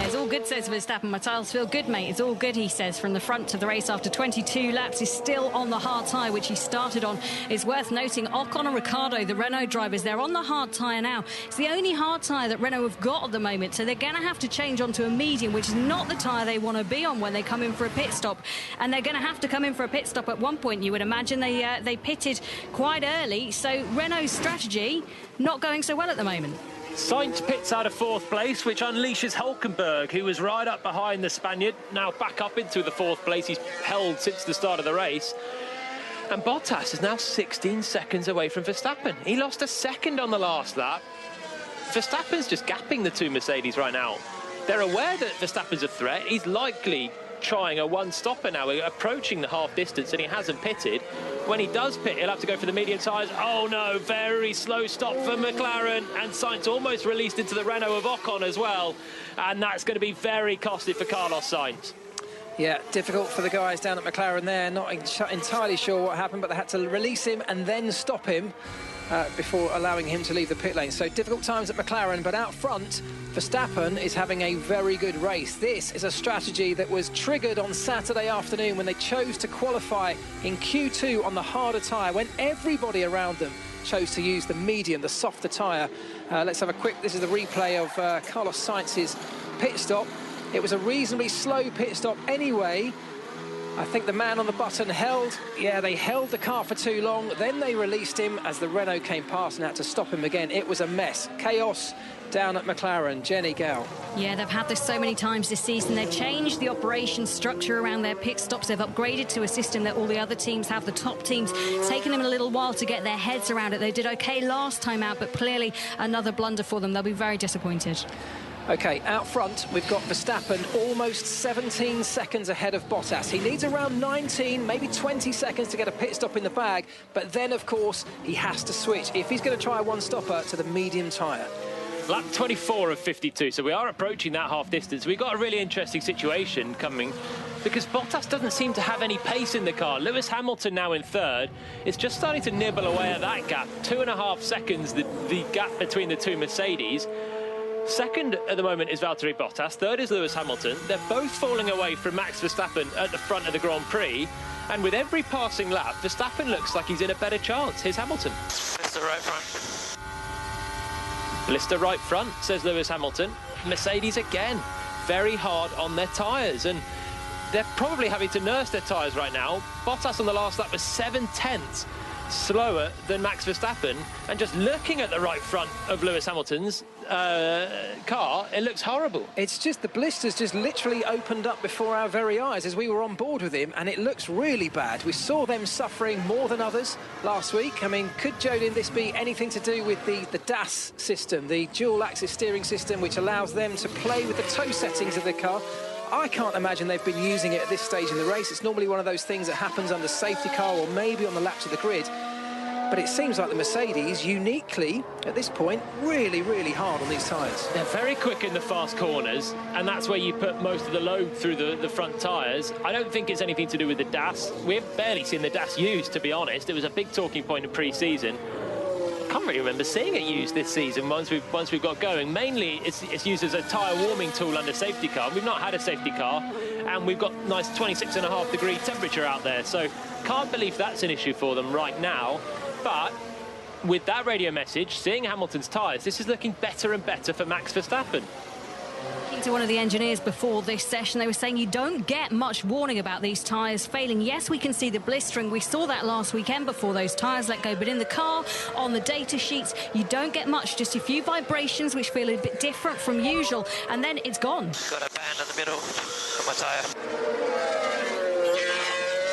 S3: it's all good, says Verstappen. My tyres feel good, mate. It's all good, he says, from the front of the race after 22 laps. He's still on the hard tyre, which he started on. It's worth noting, Ocon and Ricciardo, the Renault drivers, they're on the hard tyre now. It's the only hard tyre that Renault have got at the moment, so they're going to have to change onto a medium, which is not the tyre they want to be on when they come in for a pit stop. And they're going to have to come in for a pit stop at one point, you would imagine. They pitted quite early, so Renault's strategy not going so well at the moment.
S2: Sainz pits out of fourth place, which unleashes Hülkenberg, who was right up behind the Spaniard, now back up into the fourth place he's held since the start of the race. And Bottas is now 16 seconds away from Verstappen. He lost a second on the last lap. Verstappen's just gapping the two Mercedes right now. They're aware that Verstappen's a threat. He's likely trying a one-stopper now, approaching the half distance, and he hasn't pitted. When he does pit, he'll have to go for the medium tyres. Oh no, very slow stop for McLaren, and Sainz almost released into the Renault of Ocon as well, and that's going to be very costly for Carlos Sainz.
S1: Yeah, difficult for the guys down at McLaren there. Not entirely sure what happened, but they had to release him and then stop him before allowing him to leave the pit lane. So difficult times at McLaren, but out front, Verstappen is having a very good race. This is a strategy that was triggered on Saturday afternoon when they chose to qualify in Q2 on the harder tyre, when everybody around them chose to use the medium, the softer tyre. Let's have a quick, this is the replay of Carlos Sainz's pit stop. It was a reasonably slow pit stop anyway. I think the man on the button they held the car for too long. Then they released him as the Renault came past and had to stop him again. It was a mess. Chaos down at McLaren. Jenny Gale.
S3: Yeah, they've had this so many times this season. They've changed the operation structure around their pit stops. They've upgraded to a system that all the other teams have, the top teams. It's taken them a little while to get their heads around it. They did okay last time out, but clearly another blunder for them. They'll be very disappointed.
S1: OK, out front, we've got Verstappen almost 17 seconds ahead of Bottas. He needs around 19, maybe 20 seconds to get a pit stop in the bag. But then, of course, he has to switch if he's going to try a one-stopper to the medium tyre.
S2: Lap 24 of 52, so we are approaching that half distance. We've got a really interesting situation coming because Bottas doesn't seem to have any pace in the car. Lewis Hamilton now in third. It's just starting to nibble away at that gap. 2.5 seconds, the gap between the two Mercedes. Second at the moment is Valtteri Bottas. Third is Lewis Hamilton. They're both falling away from Max Verstappen at the front of the Grand Prix. And with every passing lap, Verstappen looks like he's in a better chance. Here's Hamilton.
S6: Blister right front.
S2: Blister right front, says Lewis Hamilton. Mercedes again, very hard on their tyres. And they're probably having to nurse their tyres right now. Bottas on the last lap was 7/10 slower than Max Verstappen. And just looking at the right front of Lewis Hamilton's car, it looks horrible.
S1: It's just the blisters just literally opened up before our very eyes as we were on board with him, and it looks really bad. We saw them suffering more than others last week. I mean, could, Jodin, this be anything to do with the DAS system, the dual-axis steering system, which allows them to play with the toe settings of the car? I can't imagine they've been using it at this stage in the race. It's normally one of those things that happens under safety car or maybe on the laps of the grid. But it seems like the Mercedes, uniquely, at this point, really, really hard on these tyres.
S2: They're very quick in the fast corners, and that's where you put most of the load through the front tyres. I don't think it's anything to do with the DAS. We've barely seen the DAS used, to be honest. It was a big talking point in pre-season. I can't really remember seeing it used this season once we've got going. Mainly, it's used as a tyre warming tool under safety car. We've not had a safety car, and we've got nice 26.5 degree temperature out there. So can't believe that's an issue for them right now. But with that radio message, seeing Hamilton's tyres, this is looking better and better for Max Verstappen.
S3: Speaking to one of the engineers before this session, they were saying you don't get much warning about these tyres failing. Yes, we can see the blistering. We saw that last weekend before those tyres let go. But in the car, on the data sheets, you don't get much. Just a few vibrations, which feel a bit different from usual. And then it's gone.
S6: Got a band in the middle of my tyre.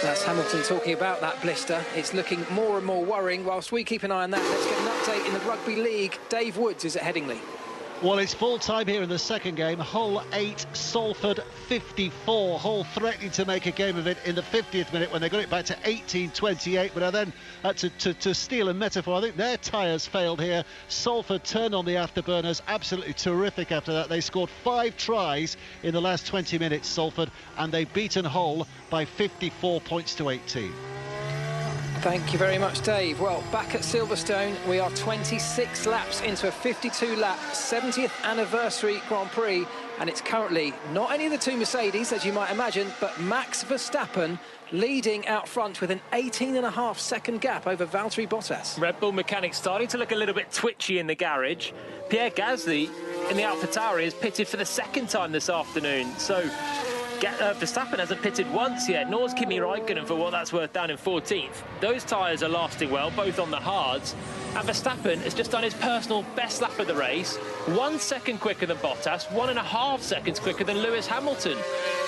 S1: That's Hamilton talking about that blister. It's looking more and more worrying. Whilst we keep an eye on that, let's get an update in the Rugby League. Dave Woods is at Headingley.
S9: Well, it's full time here in the second game. Hull 8, Salford 54. Hull threatening to make a game of it in the 50th minute when they got it back to 18-28. But I then had to steal a metaphor. I think their tyres failed here. Salford turned on the afterburners. Absolutely terrific after that. They scored 5 tries in the last 20 minutes, Salford, and they've beaten Hull by 54 points to 18.
S1: Thank you very much, Dave. Well, back at Silverstone, we are 26 laps into a 52-lap 70th anniversary Grand Prix, and it's currently not any of the two Mercedes, as you might imagine, but Max Verstappen leading out front with an 18.5-second gap over Valtteri Bottas.
S2: Red Bull mechanics starting to look a little bit twitchy in the garage. Pierre Gasly in the AlphaTauri has pitted for the second time this afternoon, so Verstappen hasn't pitted once yet, nor has Kimi Räikkönen, for what that's worth, down in 14th. Those tyres are lasting well, both on the hards, and Verstappen has just done his personal best lap of the race, 1 second quicker than Bottas, 1.5 seconds quicker than Lewis Hamilton.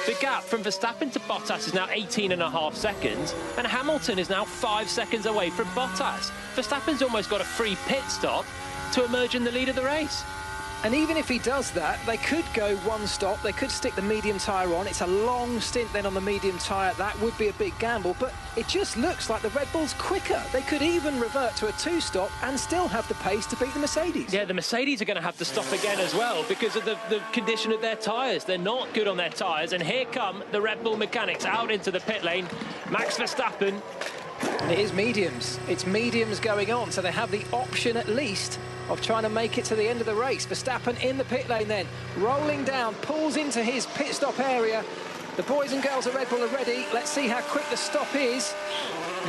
S2: The gap from Verstappen to Bottas is now 18.5 seconds, and Hamilton is now 5 seconds away from Bottas. Verstappen's almost got a free pit stop to emerge in the lead of the race.
S1: And even if he does that, they could go one stop. They could stick the medium tyre on. It's a long stint then on the medium tyre. That would be a big gamble, but it just looks like the Red Bull's quicker. They could even revert to a two-stop and still have the pace to beat the Mercedes.
S2: Yeah, the Mercedes are going to have to stop again as well because of the condition of their tyres. They're not good on their tyres, and here come the Red Bull mechanics out into the pit lane. Max Verstappen.
S1: And it is mediums. It's mediums going on, so they have the option at least of trying to make it to the end of the race. Verstappen in the pit lane then, rolling down, pulls into his pit stop area. The boys and girls at Red Bull are ready. Let's see how quick the stop is.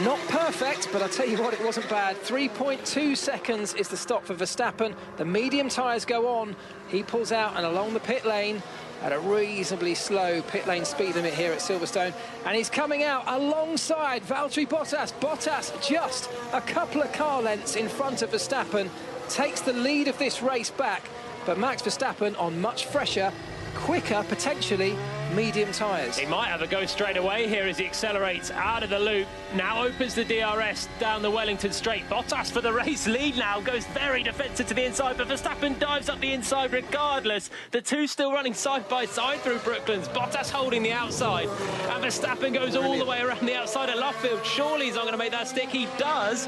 S1: Not perfect, but I'll tell you what, it wasn't bad. 3.2 seconds is the stop for Verstappen. The medium tyres go on. He pulls out and along the pit lane at a reasonably slow pit lane speed limit here at Silverstone, and he's coming out alongside Valtteri Bottas. Bottas just a couple of car lengths in front of Verstappen, takes the lead of this race back, but Max Verstappen on much fresher, quicker potentially medium tyres.
S2: He might have a go straight away here as he accelerates out of the loop. Now opens the DRS down the Wellington straight. Bottas for the race lead now, goes very defensive to the inside, but Verstappen dives up the inside regardless. The two still running side by side through Brooklands. Bottas holding the outside, and Verstappen goes all the way around the outside of Luffield. Surely he's not going to make that stick. He does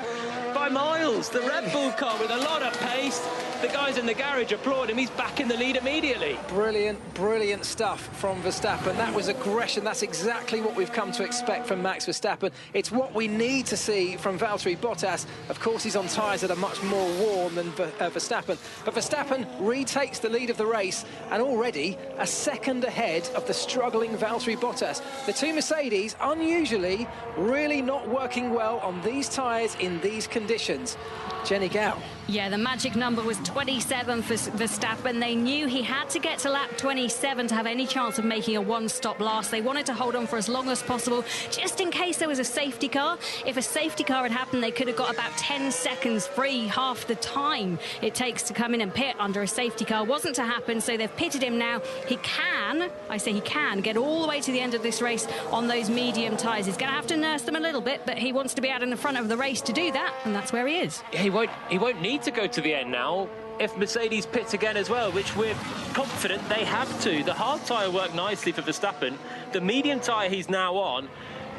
S2: by miles. The Red Bull car with a lot of pace. The guys in the garage applaud him. He's back in the lead immediately.
S1: Brilliant, brilliant stuff from Verstappen. That was aggression. That's exactly what we've come to expect from Max Verstappen. It's what we need to see from Valtteri Bottas. Of course, he's on tyres that are much more worn than Verstappen. But Verstappen retakes the lead of the race and already a second ahead of the struggling Valtteri Bottas. The two Mercedes, unusually, really not working well on these tyres in these conditions. Jenny Gow.
S3: Yeah, the magic number was 27 for Verstappen. They knew he had to get to lap 27 to have any chance of making a one-stop last. They wanted to hold on for as long as possible, just in case there was a safety car. If a safety car had happened, they could have got about 10 seconds free, half the time it takes to come in and pit under a safety car. Wasn't to happen, so they've pitted him now. He can, I say he can, get all the way to the end of this race on those medium tyres. He's going to have to nurse them a little bit, but he wants to be out in the front of the race to do that, and that's where he is.
S2: He won't need to go to the end now if Mercedes pits again as well, which we're confident they have to. The hard tyre worked nicely for Verstappen. The medium tyre he's now on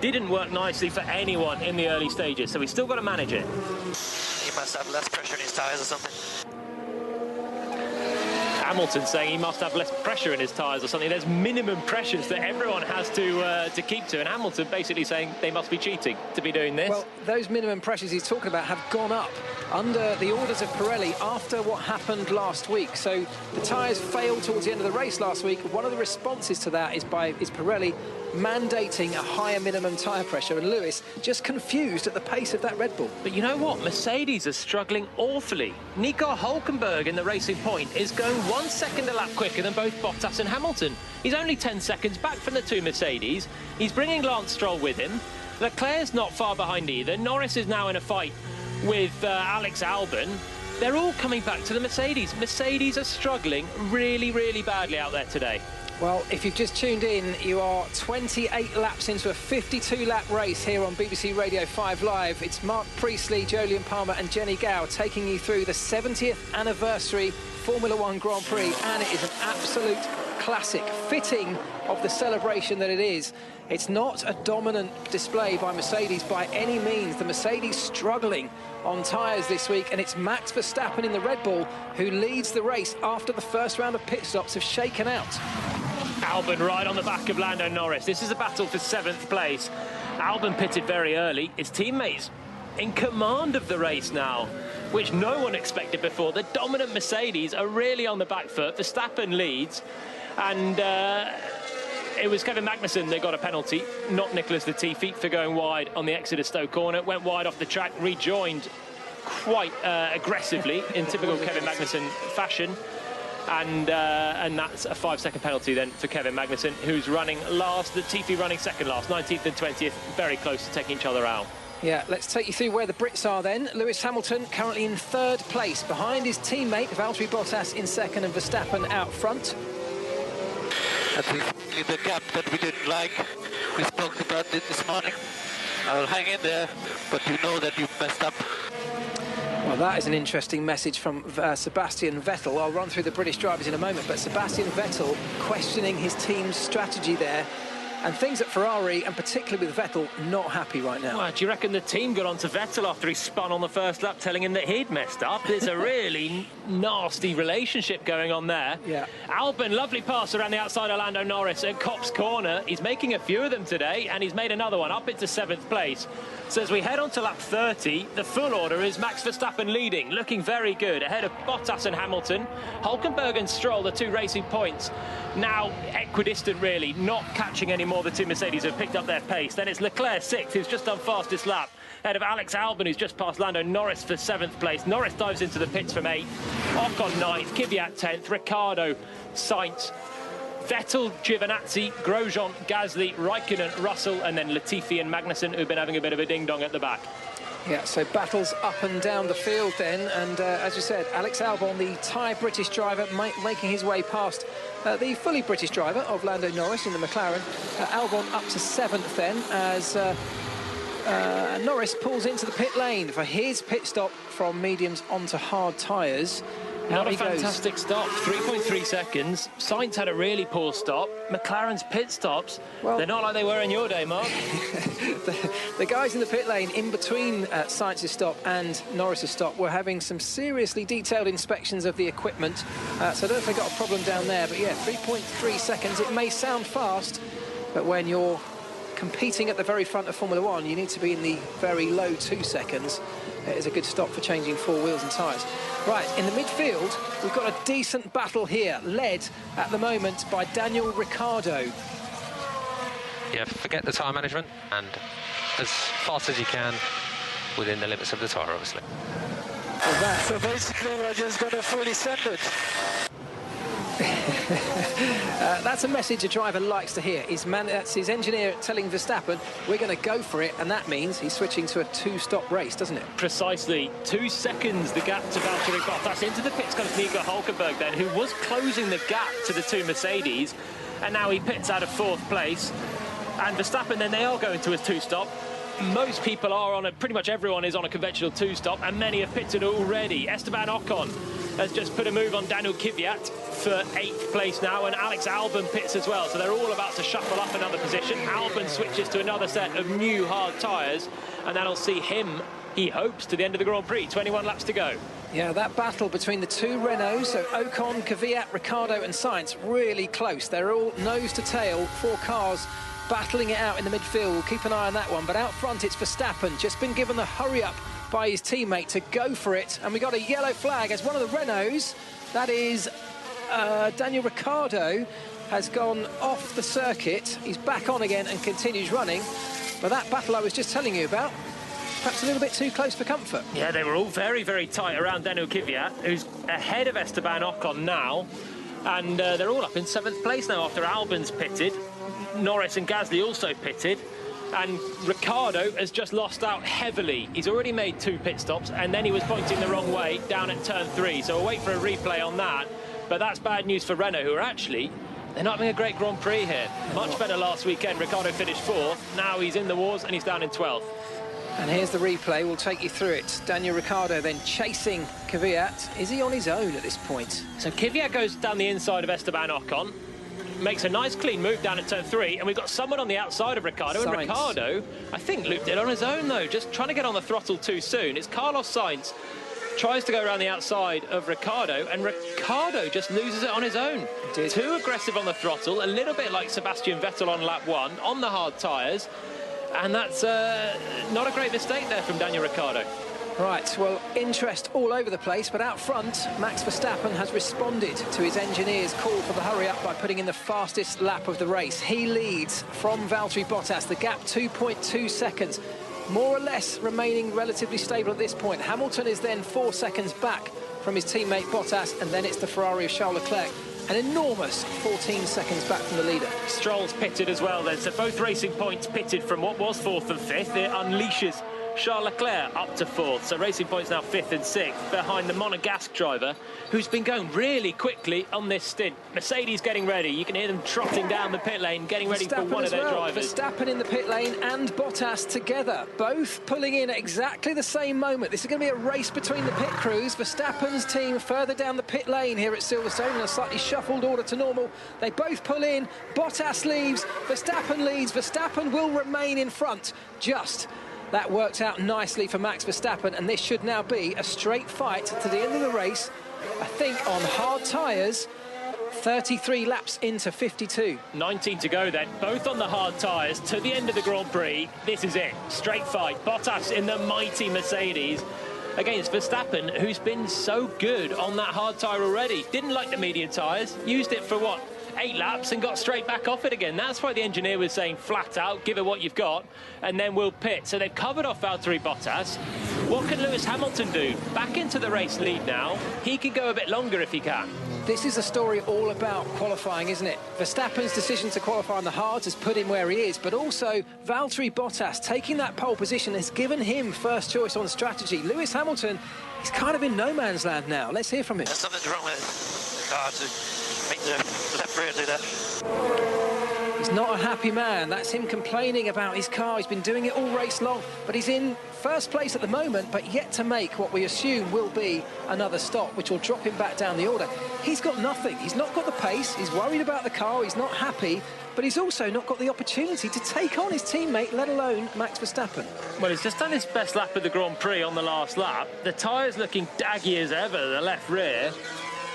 S2: didn't work nicely for anyone in the early stages, so he's still got to manage it.
S6: He must have less pressure in his tyres or something.
S2: Hamilton saying he must have less pressure in his tyres or something. There's minimum pressures that everyone has to keep to, and Hamilton basically saying they must be cheating to be doing this.
S1: Well, those minimum pressures he's talking about have gone up under the orders of Pirelli after what happened last week. So the tyres failed towards the end of the race last week. One of the responses to that is Pirelli mandating a higher minimum tyre pressure, and Lewis just confused at the pace of that Red Bull.
S2: But you know what? Mercedes are struggling awfully. Nico Hülkenberg in the Racing Point is going 1 second a lap quicker than both Bottas and Hamilton. He's only 10 seconds back from the two Mercedes. He's bringing Lance Stroll with him. Leclerc's not far behind either. Norris is now in a fight with Alex Albon. They're all coming back to the Mercedes. Mercedes are struggling really, really badly out there today.
S1: Well, if you've just tuned in, you are 28 laps into a 52-lap race here on BBC Radio 5 Live. It's Mark Priestley, Jolyon Palmer and Jenny Gow taking you through the 70th anniversary Formula One Grand Prix, and it is an absolute classic, fitting of the celebration that it is. It's not a dominant display by Mercedes by any means. The Mercedes struggling on tyres this week, and it's Max Verstappen in the Red Bull who leads the race after the first round of pit stops have shaken out.
S2: Albon right on the back of Lando Norris. This is a battle for 7th place. Albon pitted very early. His teammates in command of the race now, which no one expected before. The dominant Mercedes are really on the back foot. Verstappen leads, and it was Kevin Magnussen that got a penalty, not Nicholas Latifi, for going wide on the exit of Stowe corner. Went wide off the track, rejoined quite aggressively in typical Kevin Magnussen fashion. And that's a 5-second penalty then for Kevin Magnussen, who's running last. Latifi running second last, 19th and 20th, very close to taking each other out.
S1: Yeah, let's take you through where the Brits are then. Lewis Hamilton currently in 3rd place, behind his teammate Valtteri Bottas in 2nd and Verstappen out front.
S7: That's the gap that we didn't like. We spoke about it this morning. I'll hang in there, but you know that you've messed up.
S1: Well, that is an interesting message from Sebastian Vettel. I'll run through the British drivers in a moment, but Sebastian Vettel questioning his team's strategy there. And things at Ferrari, and particularly with Vettel, not happy right now.
S2: Well, do you reckon the team got onto Vettel after he spun on the first lap, telling him that he'd messed up? There's a really nasty relationship going on there.
S1: Yeah.
S2: Albon, lovely pass around the outside of Lando Norris at Copse Corner. He's making a few of them today, and he's made another one up into 7th place. So as we head on to lap 30, the full order is Max Verstappen leading, looking very good, ahead of Bottas and Hamilton. Hülkenberg and Stroll, the two Racing Points, now equidistant really, not catching any more. The two Mercedes have picked up their pace. Then it's Leclerc 6th, who's just done fastest lap, ahead of Alex Albon, who's just passed Lando Norris for 7th place. Norris dives into the pits from 8th, Ocon 9th, Kvyat 10th, Ricciardo, Sainz, Vettel, Giovinazzi, Grosjean, Gasly, Raikkonen, Russell, and then Latifi and Magnussen, who've been having a bit of a ding-dong at the back.
S1: Yeah, so battles up and down the field then, and as you said, Alex Albon, the Thai British driver, making his way past the fully British driver of Lando Norris in the McLaren. Albon up to 7th then, as Norris pulls into the pit lane for his pit stop from mediums onto hard tyres.
S2: Not a fantastic stop, 3.3 seconds. Sainz had a really poor stop. McLaren's pit stops, well, they're not like they were in your day, Mark.
S1: the guys in the pit lane in between Sainz's stop and Norris's stop were having some seriously detailed inspections of the equipment. So I don't know if they got a problem down there, but yeah, 3.3 seconds. It may sound fast, but when you're competing at the very front of Formula One, you need to be in the very low 2 seconds. It is a good stop for changing 4 wheels and tyres. Right, in the midfield, we've got a decent battle here, led at the moment by Daniel Ricciardo.
S5: Yeah, forget the tyre management, and as fast as you can, within the limits of the tyre, obviously.
S7: So basically, we're just going to fully send it.
S1: That's a message a driver likes to hear. That's his engineer telling Verstappen, we're going to go for it, and that means he's switching to a 2-stop race, doesn't it?
S2: Precisely. 2 seconds, the gap to Valtteri Bottas. Into the pits comes Nico Hülkenberg then, who was closing the gap to the 2 Mercedes, and now he pits out of 4th place. And Verstappen, then they are going to a 2-stop. Most people are on pretty much everyone is on a conventional 2-stop, and many have pitted already. Esteban Ocon has just put a move on Daniel Kvyat for 8th place now, and Alex Albon pits as well, so they're all about to shuffle up another position. Albon switches to another set of new hard tyres, and that'll see him, he hopes, to the end of the Grand Prix. 21 laps to go.
S1: Yeah, that battle between the 2 Renaults, so Ocon, Kvyat, Ricciardo and Sainz, really close. They're all nose to tail, 4 cars battling it out in the midfield. We'll keep an eye on that one, but out front it's Verstappen, just been given the hurry up by his teammate to go for it, and we got a yellow flag as one of the Renaults, that is Daniel Ricciardo, has gone off the circuit. He's back on again and continues running, but that battle I was just telling you about, perhaps a little bit too close for comfort.
S2: Yeah, they were all very, very tight around Daniel Kvyat, who's ahead of Esteban Ocon now, and they're all up in 7th place now after Albon's pitted. Norris and Gasly also pitted, and Ricciardo has just lost out heavily. He's already made 2 pit stops, and then he was pointing the wrong way down at turn 3, so we'll wait for a replay on that. But that's bad news for Renault, who are actually, they're not having a great Grand Prix here. Much better last weekend. Ricciardo finished 4th, now he's in the wars and he's down in 12th.
S1: And here's the replay, we'll take you through it. Daniel Ricciardo then chasing Kvyat. Is he on his own at this point?
S2: So Kvyat goes down the inside of Esteban Ocon, makes a nice clean move down at turn 3, and we've got someone on the outside of Ricciardo. And Ricciardo, I think, looped it on his own though, just trying to get on the throttle too soon. It's Carlos Sainz tries to go around the outside of Ricciardo, and Ricciardo just loses it on his own. Too aggressive on the throttle, a little bit like Sebastian Vettel on lap 1 on the hard tyres, and that's not a great mistake there from Daniel Ricciardo.
S1: Right, well, interest all over the place, but out front, Max Verstappen has responded to his engineer's call for the hurry-up by putting in the fastest lap of the race. He leads from Valtteri Bottas, the gap 2.2 seconds, more or less remaining relatively stable at this point. Hamilton is then 4 seconds back from his teammate Bottas, and then it's the Ferrari of Charles Leclerc, an enormous 14 seconds back from the leader.
S2: Stroll's pitted as well then, so both Racing Points pitted from what was 4th and 5th. It unleashes Charles Leclerc up to 4th, so Racing Point's now 5th and 6th, behind the Monegasque driver, who's been going really quickly on this stint. Mercedes getting ready, you can hear them trotting down the pit lane, getting ready for one of their drivers.
S1: Verstappen in the pit lane and Bottas together, both pulling in at exactly the same moment. This is going to be a race between the pit crews. Verstappen's team further down the pit lane here at Silverstone in a slightly shuffled order to normal. They both pull in, Bottas leaves, Verstappen leads, Verstappen will remain in front, just. That worked out nicely for Max Verstappen, and this should now be a straight fight to the end of the race. I think on hard tyres, 33 laps into 52.
S2: 19 to go then, both on the hard tyres to the end of the Grand Prix. This is it, straight fight. Bottas in the mighty Mercedes against Verstappen, who's been so good on that hard tyre already. Didn't like the medium tyres, used it for what? 8 laps and got straight back off it again. That's why the engineer was saying flat out, give it what you've got, and then we'll pit. So they've covered off Valtteri Bottas. What can Lewis Hamilton do? Back into the race lead now. He can go a bit longer if he can.
S1: This is a story all about qualifying, isn't it? Verstappen's decision to qualify on the hards has put him where he is, but also Valtteri Bottas taking that pole position has given him first choice on strategy. Lewis Hamilton, he's kind of in no man's land now. Let's hear from him.
S6: There's something wrong with the car to make the left rear do that.
S1: He's not a happy man. That's him complaining about his car. He's been doing it all race long, but he's in first place at the moment, but yet to make what we assume will be another stop, which will drop him back down the order. He's got nothing. He's not got the pace. He's worried about the car. He's not happy, but he's also not got the opportunity to take on his teammate, let alone Max Verstappen.
S2: Well, he's just done his best lap of the Grand Prix on the last lap. The tyres looking daggy as ever, the left rear,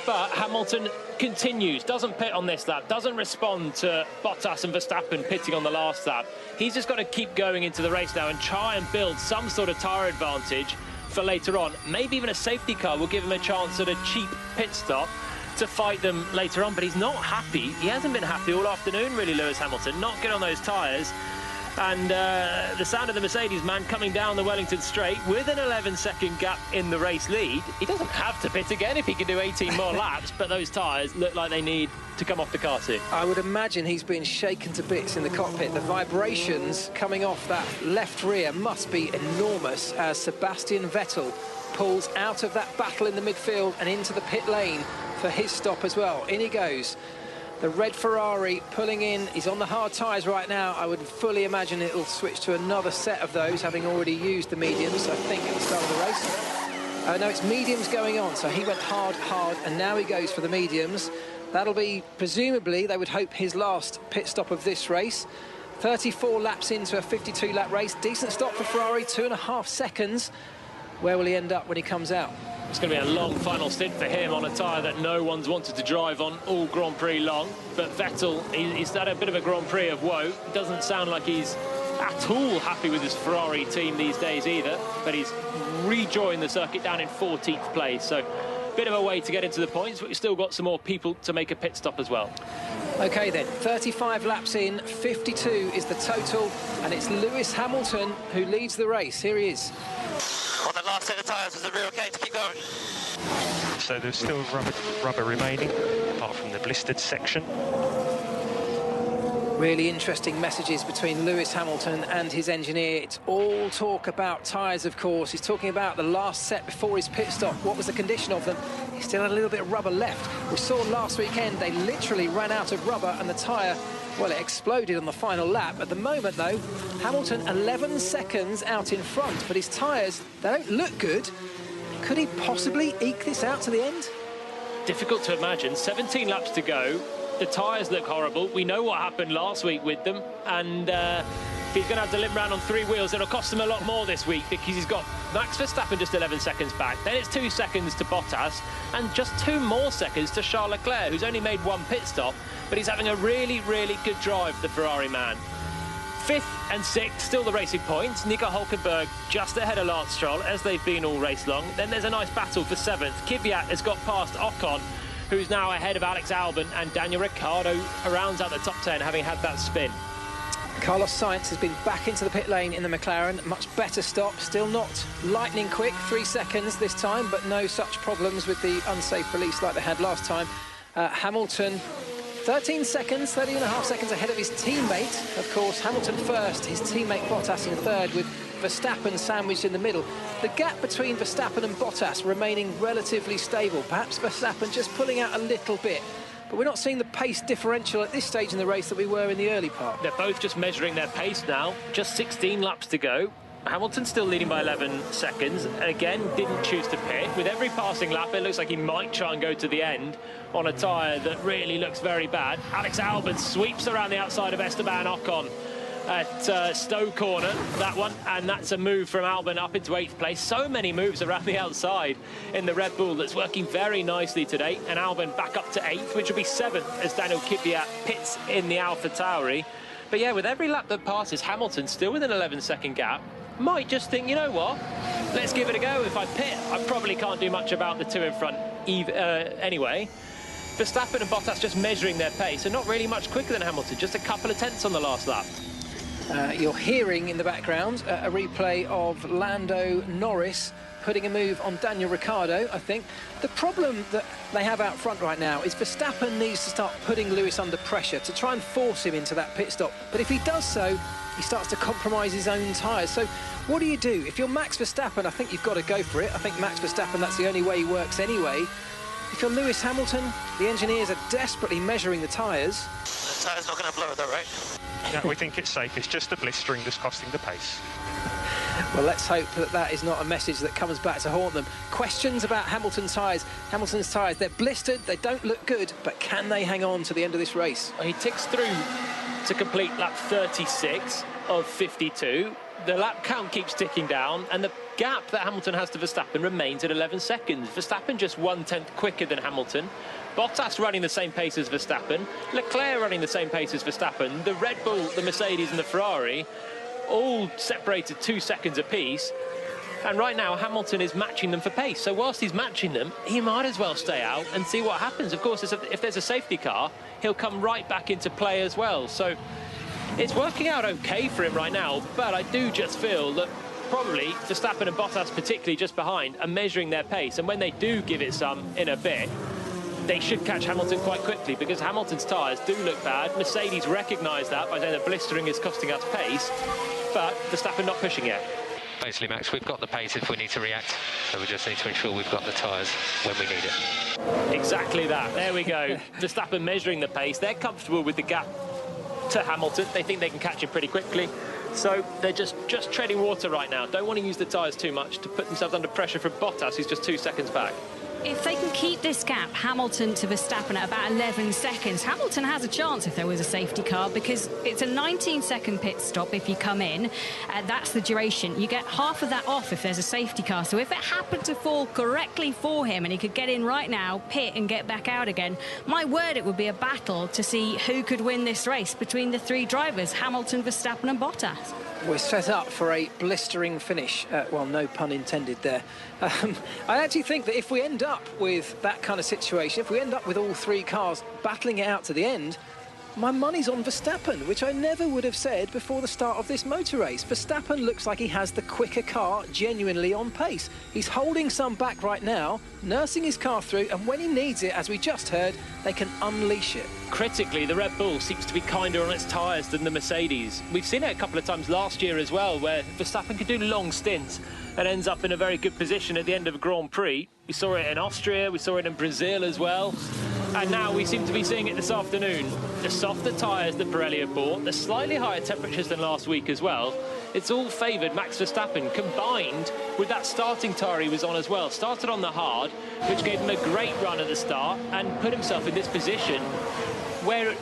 S2: but Hamilton continues, doesn't pit on this lap, doesn't respond to Bottas and Verstappen pitting on the last lap. He's just got to keep going into the race now and try and build some sort of tyre advantage for later on. Maybe even a safety car will give him a chance at a cheap pit stop to fight them later on, but he's not happy. He hasn't been happy all afternoon, really, Lewis Hamilton. Not good on those tyres. And the sound of the Mercedes man coming down the Wellington straight with an 11-second gap in the race lead. He doesn't have to pit again if he can do 18 more laps, but those tyres look like they need to come off the car soon.
S1: I would imagine he's been shaken to bits in the cockpit. The vibrations coming off that left rear must be enormous as Sebastian Vettel pulls out of that battle in the midfield and into the pit lane for his stop as well. In he goes. The red Ferrari pulling in. He's on the hard tyres right now. I would fully imagine it'll switch to another set of those, having already used the mediums, I think, at the start of the race. No, it's mediums going on. So he went hard, and now he goes for the mediums. That'll be, presumably, they would hope, his last pit stop of this race. 34 laps into a 52-lap race. Decent stop for Ferrari, 2.5 seconds. Where will he end up when he comes out?
S2: It's going to be a long final stint for him on a tyre that no one's wanted to drive on all Grand Prix long. But Vettel, he's had a bit of a Grand Prix of woe. It doesn't sound like he's at all happy with his Ferrari team these days either. But he's rejoined the circuit down in 14th place. So a bit of a way to get into the points, but we've still got some more people to make a pit stop as well.
S1: OK then, 35 laps in, 52 is the total. And it's Lewis Hamilton who leads the race. Here he is.
S6: On the last set of tyres, is it really okay to keep going?
S8: So there's still rubber remaining, apart from the blistered section.
S1: Really interesting messages between Lewis Hamilton and his engineer. It's all talk about tyres, of course. He's talking about the last set before his pit stop. What was the condition of them? He still had a little bit of rubber left. We saw last weekend they literally ran out of rubber and the tyre, well, it exploded on the final lap. At the moment, though, Hamilton 11 seconds out in front, but his tyres, they don't look good. Could he possibly eke this out to the end?
S2: Difficult to imagine. 17 laps to go. The tyres look horrible. We know what happened last week with them, and if he's going to have to limp around on 3 wheels, it'll cost him a lot more this week because he's got Max Verstappen just 11 seconds back. Then it's 2 seconds to Bottas and just 2 more seconds to Charles Leclerc, who's only made 1 pit stop, but he's having a really, really good drive, the Ferrari man. 5th and 6th, still the racing points. Nico Hülkenberg just ahead of Lance Stroll, as they've been all race long. Then there's a nice battle for 7th. Kvyat has got past Ocon, who's now ahead of Alex Albon, and Daniel Ricciardo rounds out the top 10, having had that spin.
S1: Carlos Sainz has been back into the pit lane in the McLaren. Much better stop, still not lightning quick, 3 seconds this time, but no such problems with the unsafe release like they had last time. Hamilton, 13 seconds, 13.5 seconds ahead of his teammate. Of course, Hamilton first, his teammate Bottas in third, with Verstappen sandwiched in the middle. The gap between Verstappen and Bottas remaining relatively stable. Perhaps Verstappen just pulling out a little bit. But we're not seeing the pace differential at this stage in the race that we were in the early part.
S2: They're both just measuring their pace now. Just 16 laps to go. Hamilton still leading by 11 seconds. Again, didn't choose to pit. With every passing lap, it looks like he might try and go to the end on a tyre that really looks very bad. Alex Albon sweeps around the outside of Esteban Ocon at Stowe Corner, that one, and that's a move from Albon up into 8th place. So many moves around the outside in the Red Bull that's working very nicely today, and Albon back up to 8th, which will be 7th as Daniel Kvyat pits in the AlphaTauri. But yeah, with every lap that passes, Hamilton still with an 11-second gap. Might just think, you know what, let's give it a go. If I pit, I probably can't do much about the 2 in front anyway. Verstappen and Bottas just measuring their pace, and not really much quicker than Hamilton, just a couple of tenths on the last lap.
S1: You're hearing in the background a replay of Lando Norris putting a move on Daniel Ricciardo, I think. The problem that they have out front right now is Verstappen needs to start putting Lewis under pressure to try and force him into that pit stop. But if he does so, he starts to compromise his own tyres. So what do you do? If you're Max Verstappen, I think you've got to go for it. I think Max Verstappen, that's the only way he works anyway. If you're Lewis Hamilton, the engineers are desperately measuring the tyres.
S6: The tyre's not going to blow it though, right?
S8: No, we think it's safe. It's just the blistering that's costing the pace.
S1: Well, let's hope that that is not a message that comes back to haunt them. Questions about Hamilton's tyres. Hamilton's tyres, they're blistered, they don't look good, but can they hang on to the end of this race?
S2: He ticks through to complete lap 36 of 52. The lap count keeps ticking down, and the gap that Hamilton has to Verstappen remains at 11 seconds. Verstappen just 1/10 quicker than Hamilton. Bottas running the same pace as Verstappen. Leclerc running the same pace as Verstappen. The Red Bull, the Mercedes and the Ferrari all separated 2 seconds apiece. And right now, Hamilton is matching them for pace. So whilst he's matching them, he might as well stay out and see what happens. Of course, if there's a safety car, he'll come right back into play as well. So it's working out okay for him right now, but I do just feel that probably Verstappen and Bottas, particularly just behind, are measuring their pace. And when they do give it some in a bit, they should catch Hamilton quite quickly, because Hamilton's tyres do look bad. Mercedes recognise that by saying that blistering is costing us pace, but Verstappen not pushing it.
S5: Basically, Max, we've got the pace if we need to react, so we just need to ensure we've got the tyres when we need it.
S2: Exactly that. There we go. Verstappen measuring the pace. They're comfortable with the gap to Hamilton. They think they can catch him pretty quickly. So they're just treading water right now. Don't want to use the tyres too much to put themselves under pressure from Bottas, who's just 2 seconds back.
S3: If they can keep this gap, Hamilton to Verstappen, at about 11 seconds, Hamilton has a chance if there was a safety car, because it's a 19-second pit stop if you come in. That's the duration. You get half of that off if there's a safety car. So if it happened to fall correctly for him and he could get in right now, pit and get back out again, my word, it would be a battle to see who could win this race between the three drivers, Hamilton, Verstappen and Bottas.
S1: We're set up for a blistering finish. Well, no pun intended there. I actually think that if we end up with that kind of situation, if we end up with all three cars battling it out to the end, my money's on Verstappen, which I never would have said before the start of this motor race. Verstappen looks like he has the quicker car genuinely on pace. He's holding some back right now, nursing his car through, and when he needs it, as we just heard, they can unleash it.
S2: Critically, the Red Bull seems to be kinder on its tyres than the Mercedes. We've seen it a couple of times last year as well, where Verstappen could do long stints and ends up in a very good position at the end of a Grand Prix. We saw it in Austria, we saw it in Brazil as well. And now we seem to be seeing it this afternoon. The softer tyres that Pirelli have bought, the slightly higher temperatures than last week as well, it's all favoured Max Verstappen, combined with that starting tyre he was on as well. Started on the hard, which gave him a great run at the start and put himself in this position where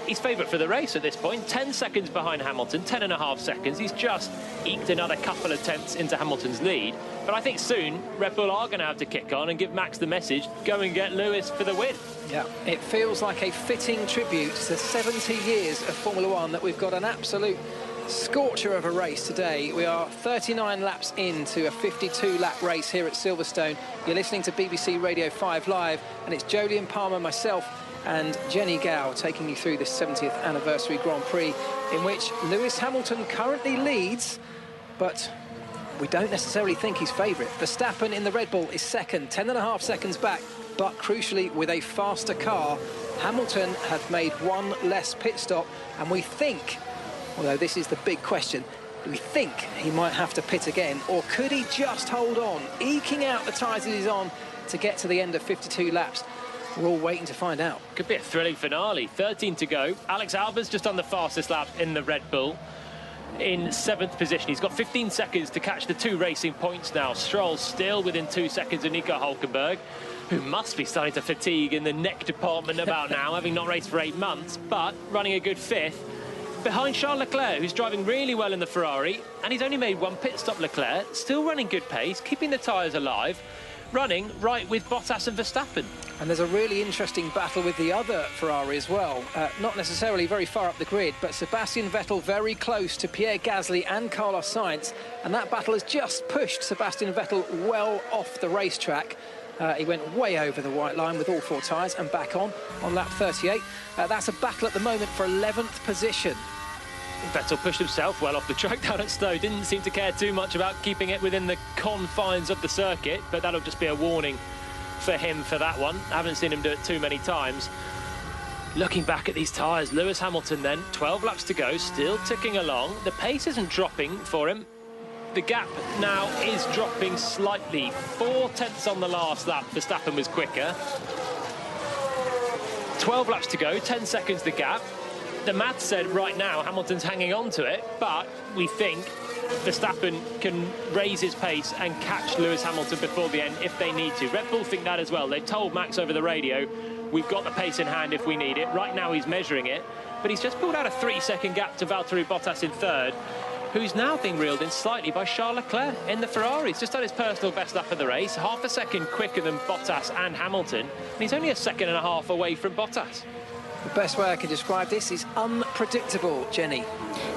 S2: he's favourite for the race at this point. 10 seconds behind Hamilton, 10.5 seconds. He's just eked another couple of attempts into Hamilton's lead. But I think soon Red Bull are going to have to kick on and give Max the message, go and get Lewis for the win.
S1: Yeah, it feels like a fitting tribute to 70 years of Formula One that we've got an absolute scorcher of a race today. We are 39 laps into a 52-lap race here at Silverstone. You're listening to BBC Radio 5 Live, and it's Jolyon Palmer, myself, and Jenny Gow taking you through this 70th anniversary Grand Prix, in which Lewis Hamilton currently leads, but we don't necessarily think he's favourite. Verstappen in the Red Bull is second, 10.5 seconds back, but crucially with a faster car. Hamilton have made one less pit stop, and we think, although this is the big question, we think he might have to pit again, or could he just hold on, eking out the tyres that he's on to get to the end of 52 laps? We're all waiting to find out.
S2: Could be a thrilling finale. 13 to go. Alex Alba's just on the fastest lap in the Red Bull, in 7th position. He's got 15 seconds to catch the 2 racing points now. Stroll still within 2 seconds of Nico Hülkenberg, who must be starting to fatigue in the neck department about now, having not raced for 8 months, but running a good 5th. Behind Charles Leclerc, who's driving really well in the Ferrari, and he's only made 1 pit stop. Leclerc still running good pace, keeping the tyres alive, running right with Bottas and Verstappen.
S1: And there's a really interesting battle with the other Ferrari as well. Not necessarily very far up the grid, but Sebastian Vettel very close to Pierre Gasly and Carlos Sainz. And that battle has just pushed Sebastian Vettel well off the racetrack. He went way over the white line with all 4 tyres and back on lap 38. That's a battle at the moment for 11th position.
S2: Vettel pushed himself well off the track down at Stowe. Didn't seem to care too much about keeping it within the confines of the circuit, but that'll just be a warning for him for that one. I haven't seen him do it too many times. Looking back at these tyres, Lewis Hamilton then, 12 laps to go, still ticking along. The pace isn't dropping for him. The gap now is dropping slightly. 4 tenths on the last lap. Verstappen was quicker. 12 laps to go, 10 seconds the gap. The math said right now Hamilton's hanging on to it, but we think Verstappen can raise his pace and catch Lewis Hamilton before the end if they need to. Red Bull think that as well. They told Max over the radio, we've got the pace in hand if we need it. Right now he's measuring it, but he's just pulled out a 3-second gap to Valtteri Bottas in third, who's now being reeled in slightly by Charles Leclerc in the Ferrari. He's just done his personal best lap of the race, half a second quicker than Bottas and Hamilton, and he's only a second and a half away from Bottas.
S1: The best way I can describe this is unpredictable, Jenny.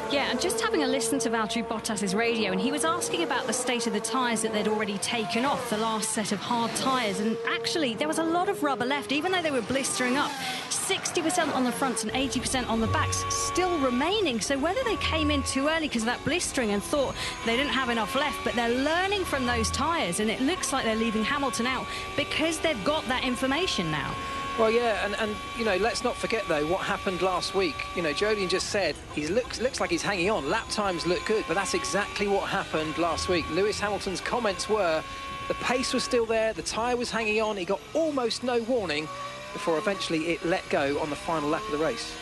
S3: Yeah, and just having a listen to Valtteri Bottas's radio, and he was asking about the state of the tyres that they'd already taken off, the last set of hard tyres, and actually there was a lot of rubber left, even though they were blistering up. 60% on the fronts and 80% on the backs still remaining, so whether they came in too early because of that blistering and thought they didn't have enough left, but they're learning from those tyres, and it looks like they're leaving Hamilton out because they've got that information now.
S1: Well, yeah, and you know, let's not forget, though, what happened last week. You know, Jolyon just said he looks like he's hanging on. Lap times look good, but that's exactly what happened last week. Lewis Hamilton's comments were the pace was still there, the tyre was hanging on, he got almost no warning before eventually it let go on the final lap of the race.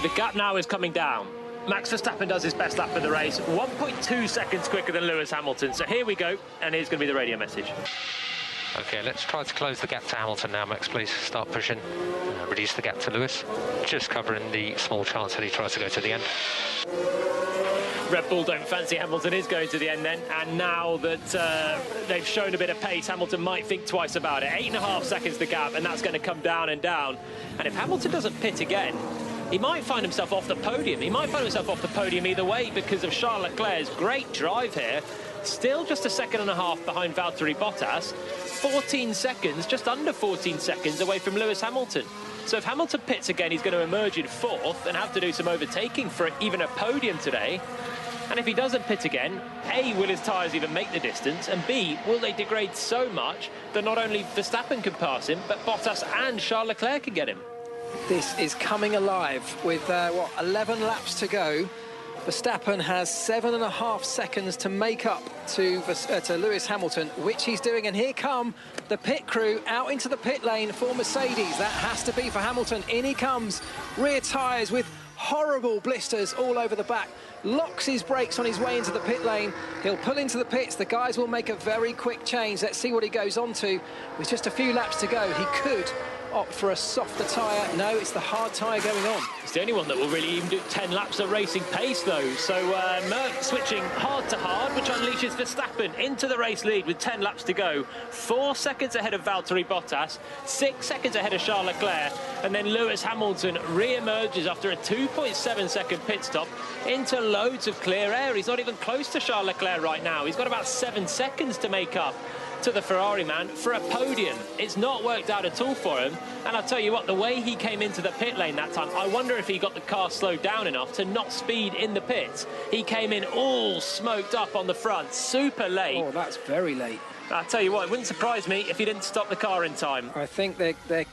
S2: The gap now is coming down. Max Verstappen does his best lap of the race, 1.2 seconds quicker than Lewis Hamilton. So here we go, and here's going to be the radio message.
S5: OK, let's try to close the gap to Hamilton now, Max, please. Start pushing. Reduce the gap to Lewis. Just covering the small chance that he tries to go to the end.
S2: Red Bull don't fancy Hamilton is going to the end then, and now that they've shown a bit of pace, Hamilton might think twice about it. 8.5 seconds the gap, and that's going to come down and down. And if Hamilton doesn't pit again, he might find himself off the podium. He might find himself off the podium either way because of Charles Leclerc's great drive here. Still just 1.5 seconds behind Valtteri Bottas. 14 seconds, just under 14 seconds away from Lewis Hamilton. So if Hamilton pits again, he's going to emerge in fourth and have to do some overtaking for even a podium today. And if he doesn't pit again, A, will his tyres even make the distance? And B, will they degrade so much that not only Verstappen can pass him, but Bottas and Charles Leclerc can get him?
S1: This is coming alive with, 11 laps to go. Verstappen has 7.5 seconds to make up to Lewis Hamilton, which he's doing. And here come the pit crew out into the pit lane for Mercedes. That has to be for Hamilton. In he comes. Rear tyres with horrible blisters all over the back. Locks his brakes on his way into the pit lane. He'll pull into the pits. The guys will make a very quick change. Let's see what he goes on to. With just a few laps to go, he could opt for a softer tyre. No, it's the hard tyre going on.
S2: It's the only one that will really even do 10 laps at racing pace, though. So Merck switching hard to hard, which unleashes Verstappen into the race lead with 10 laps to go. 4 seconds ahead of Valtteri Bottas, 6 seconds ahead of Charles Leclerc, and then Lewis Hamilton re-emerges after a 2.7 second pit stop into loads of clear air. He's not even close to Charles Leclerc right now. He's got about 7 seconds to make up to the Ferrari man for a podium. It's not worked out at all for him, and I'll tell you what, the way he came into the pit lane that time, I wonder if he got the car slowed down enough to not speed in the pits. He came in all smoked up on the front, super late.
S1: Oh, that's very late.
S2: I'll tell you what, it wouldn't surprise me if he didn't stop the car in time.
S1: I think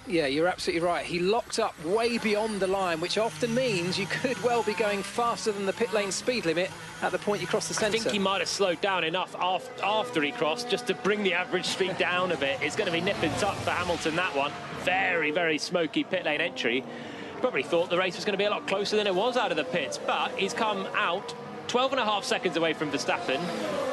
S1: yeah, you're absolutely right. He locked up way beyond the line, which often means you could well be going faster than the pit lane speed limit at the point you cross the centre.
S2: I think he might have slowed down enough after he crossed just to bring the average speed down a bit. It's going to be nip and tuck for Hamilton, that one. Very, very smoky pit lane entry. Probably thought the race was going to be a lot closer than it was out of the pits, but he's come out 12.5 seconds away from Verstappen,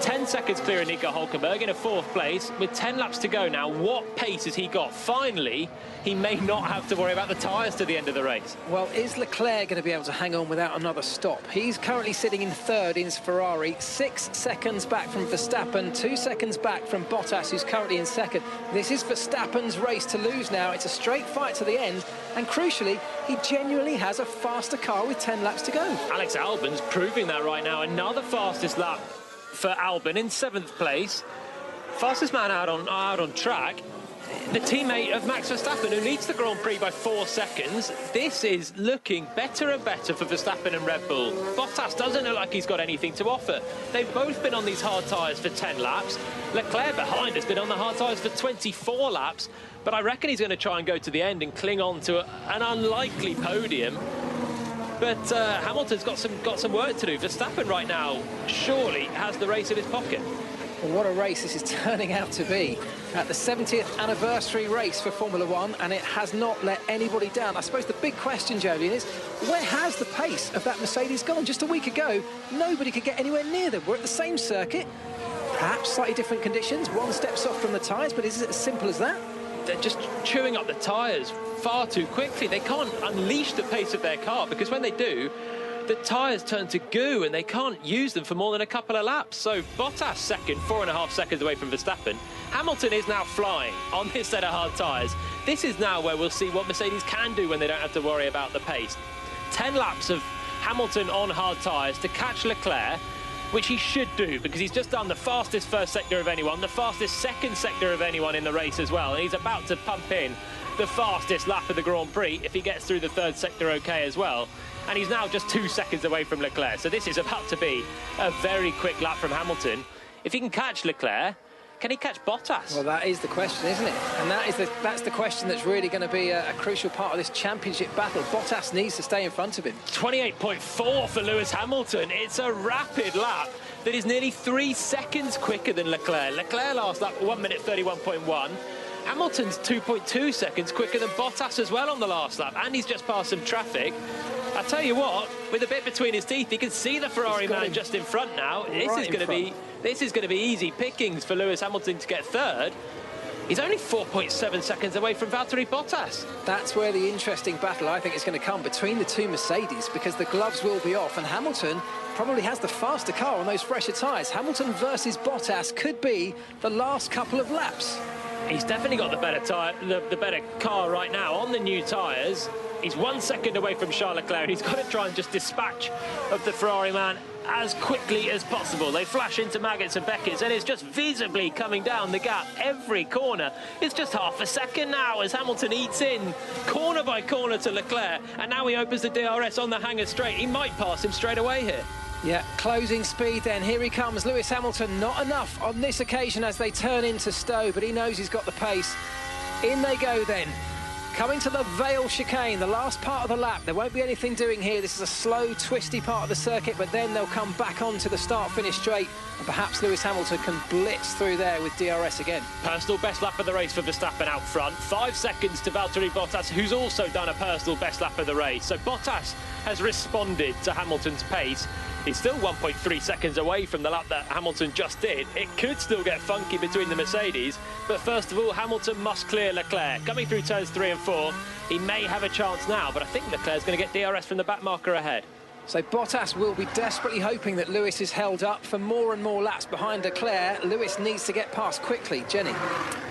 S2: 10 seconds clear of Nico Hülkenberg in a fourth place with 10 laps to go now. What pace has he got? Finally, he may not have to worry about the tyres to the end of the race.
S1: Well, is Leclerc going to be able to hang on without another stop? He's currently sitting in third in his Ferrari, 6 seconds back from Verstappen, 2 seconds back from Bottas, who's currently in second. This is Verstappen's race to lose now. It's a straight fight to the end, and crucially, he genuinely has a faster car with 10 laps to go.
S2: Alex Albon's proving that right now. Another fastest lap for Albon in 7th place. Fastest man out on track. the teammate of Max Verstappen, who leads the Grand Prix by 4 seconds. This is looking better and better for Verstappen and Red Bull. Bottas doesn't look like he's got anything to offer. They've both been on these hard tyres for 10 laps. Leclerc behind has been on the hard tyres for 24 laps, but I reckon he's going to try and go to the end and cling on to an unlikely podium. But Hamilton's got some work to do. Verstappen right now surely has the race in his pocket.
S1: Well, what a race this is turning out to be at the 70th anniversary race for Formula One, and it has not let anybody down. I suppose the big question, Jolien, is where has the pace of that Mercedes gone? Just a week ago, nobody could get anywhere near them. We're at the same circuit, perhaps slightly different conditions. One steps off from the tyres, but is it as simple as that?
S2: They're just chewing up the tyres far too quickly. They can't unleash the pace of their car, because when they do, the tyres turn to goo and they can't use them for more than a couple of laps. So Bottas second, 4.5 seconds away from Verstappen. Hamilton is now flying on this set of hard tyres. This is now where we'll see what Mercedes can do when they don't have to worry about the pace. 10 laps of Hamilton on hard tyres to catch Leclerc, which he should do, because he's just done the fastest first sector of anyone, the fastest second sector of anyone in the race as well, and he's about to pump in the fastest lap of the Grand Prix if he gets through the third sector okay as well. And he's now just 2 seconds away from Leclerc, so this is about to be a very quick lap from Hamilton. If he can catch Leclerc, can he catch Bottas?
S1: Well, that is the question, isn't it? And that's the question that's really going to be a crucial part of this championship battle. Bottas needs to stay in front of him.
S2: 28.4 for Lewis Hamilton. It's a rapid lap that is nearly 3 seconds quicker than Leclerc. Leclerc last lap 1 minute 31.1. Hamilton's 2.2 seconds quicker than Bottas as well on the last lap, and he's just passed some traffic. I tell you what, with a bit between his teeth, he can see the Ferrari man just in front now. This is going to be easy pickings for Lewis Hamilton to get third. He's only 4.7 seconds away from Valtteri Bottas.
S1: That's where the interesting battle, I think, is going to come between the two Mercedes, because the gloves will be off, and Hamilton probably has the faster car on those fresher tyres. Hamilton versus Bottas could be the last couple of laps.
S2: He's definitely got the better tyre, the better car right now on the new tyres. He's 1 second away from Charles Leclerc, and he's got to try and just dispatch of the Ferrari man as quickly as possible. They flash into Maggots and Beckett's, and it's just visibly coming down the gap every corner. It's just half a second now as Hamilton eats in corner by corner to Leclerc, and now he opens the DRS on the hanger straight. He might pass him straight away here.
S1: Yeah, closing speed then. Here he comes, Lewis Hamilton. Not enough on this occasion as they turn into Stowe, but he knows he's got the pace. In they go then. Coming to the Vale chicane, the last part of the lap. There won't be anything doing here. This is a slow, twisty part of the circuit, but then they'll come back onto the start-finish straight, and perhaps Lewis Hamilton can blitz through there with DRS again.
S2: Personal best lap of the race for Verstappen out front. 5 seconds to Valtteri Bottas, who's also done a personal best lap of the race. So Bottas has responded to Hamilton's pace. He's still 1.3 seconds away from the lap that Hamilton just did. It could still get funky between the Mercedes, but first of all, Hamilton must clear Leclerc. Coming through turns 3 and 4, he may have a chance now, but I think Leclerc's going to get DRS from the back marker ahead.
S1: So Bottas will be desperately hoping that Lewis is held up for more and more laps behind Leclerc. Lewis needs to get past quickly. Jenny.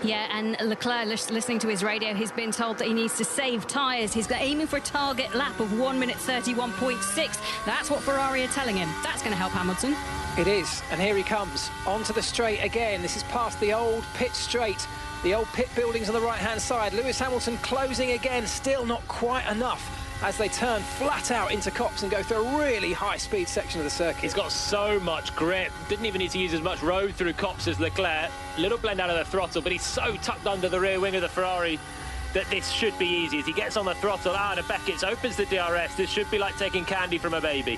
S3: Yeah, and Leclerc, listening to his radio, he's been told that he needs to save tyres. He's aiming for a target lap of 1 minute 31.6. That's what Ferrari are telling him. That's going to help Hamilton.
S1: It is, and here he comes onto the straight again. This is past the old pit straight, the old pit buildings on the right-hand side. Lewis Hamilton closing again, still not quite enough as they turn flat out into Copse and go through a really high-speed section of the circuit.
S2: He's got so much grip. Didn't even need to use as much road through Copse as Leclerc. Little blend out of the throttle, but he's so tucked under the rear wing of the Ferrari that this should be easy. As he gets on the throttle out of Beckett's, opens the DRS. This should be like taking candy from a baby.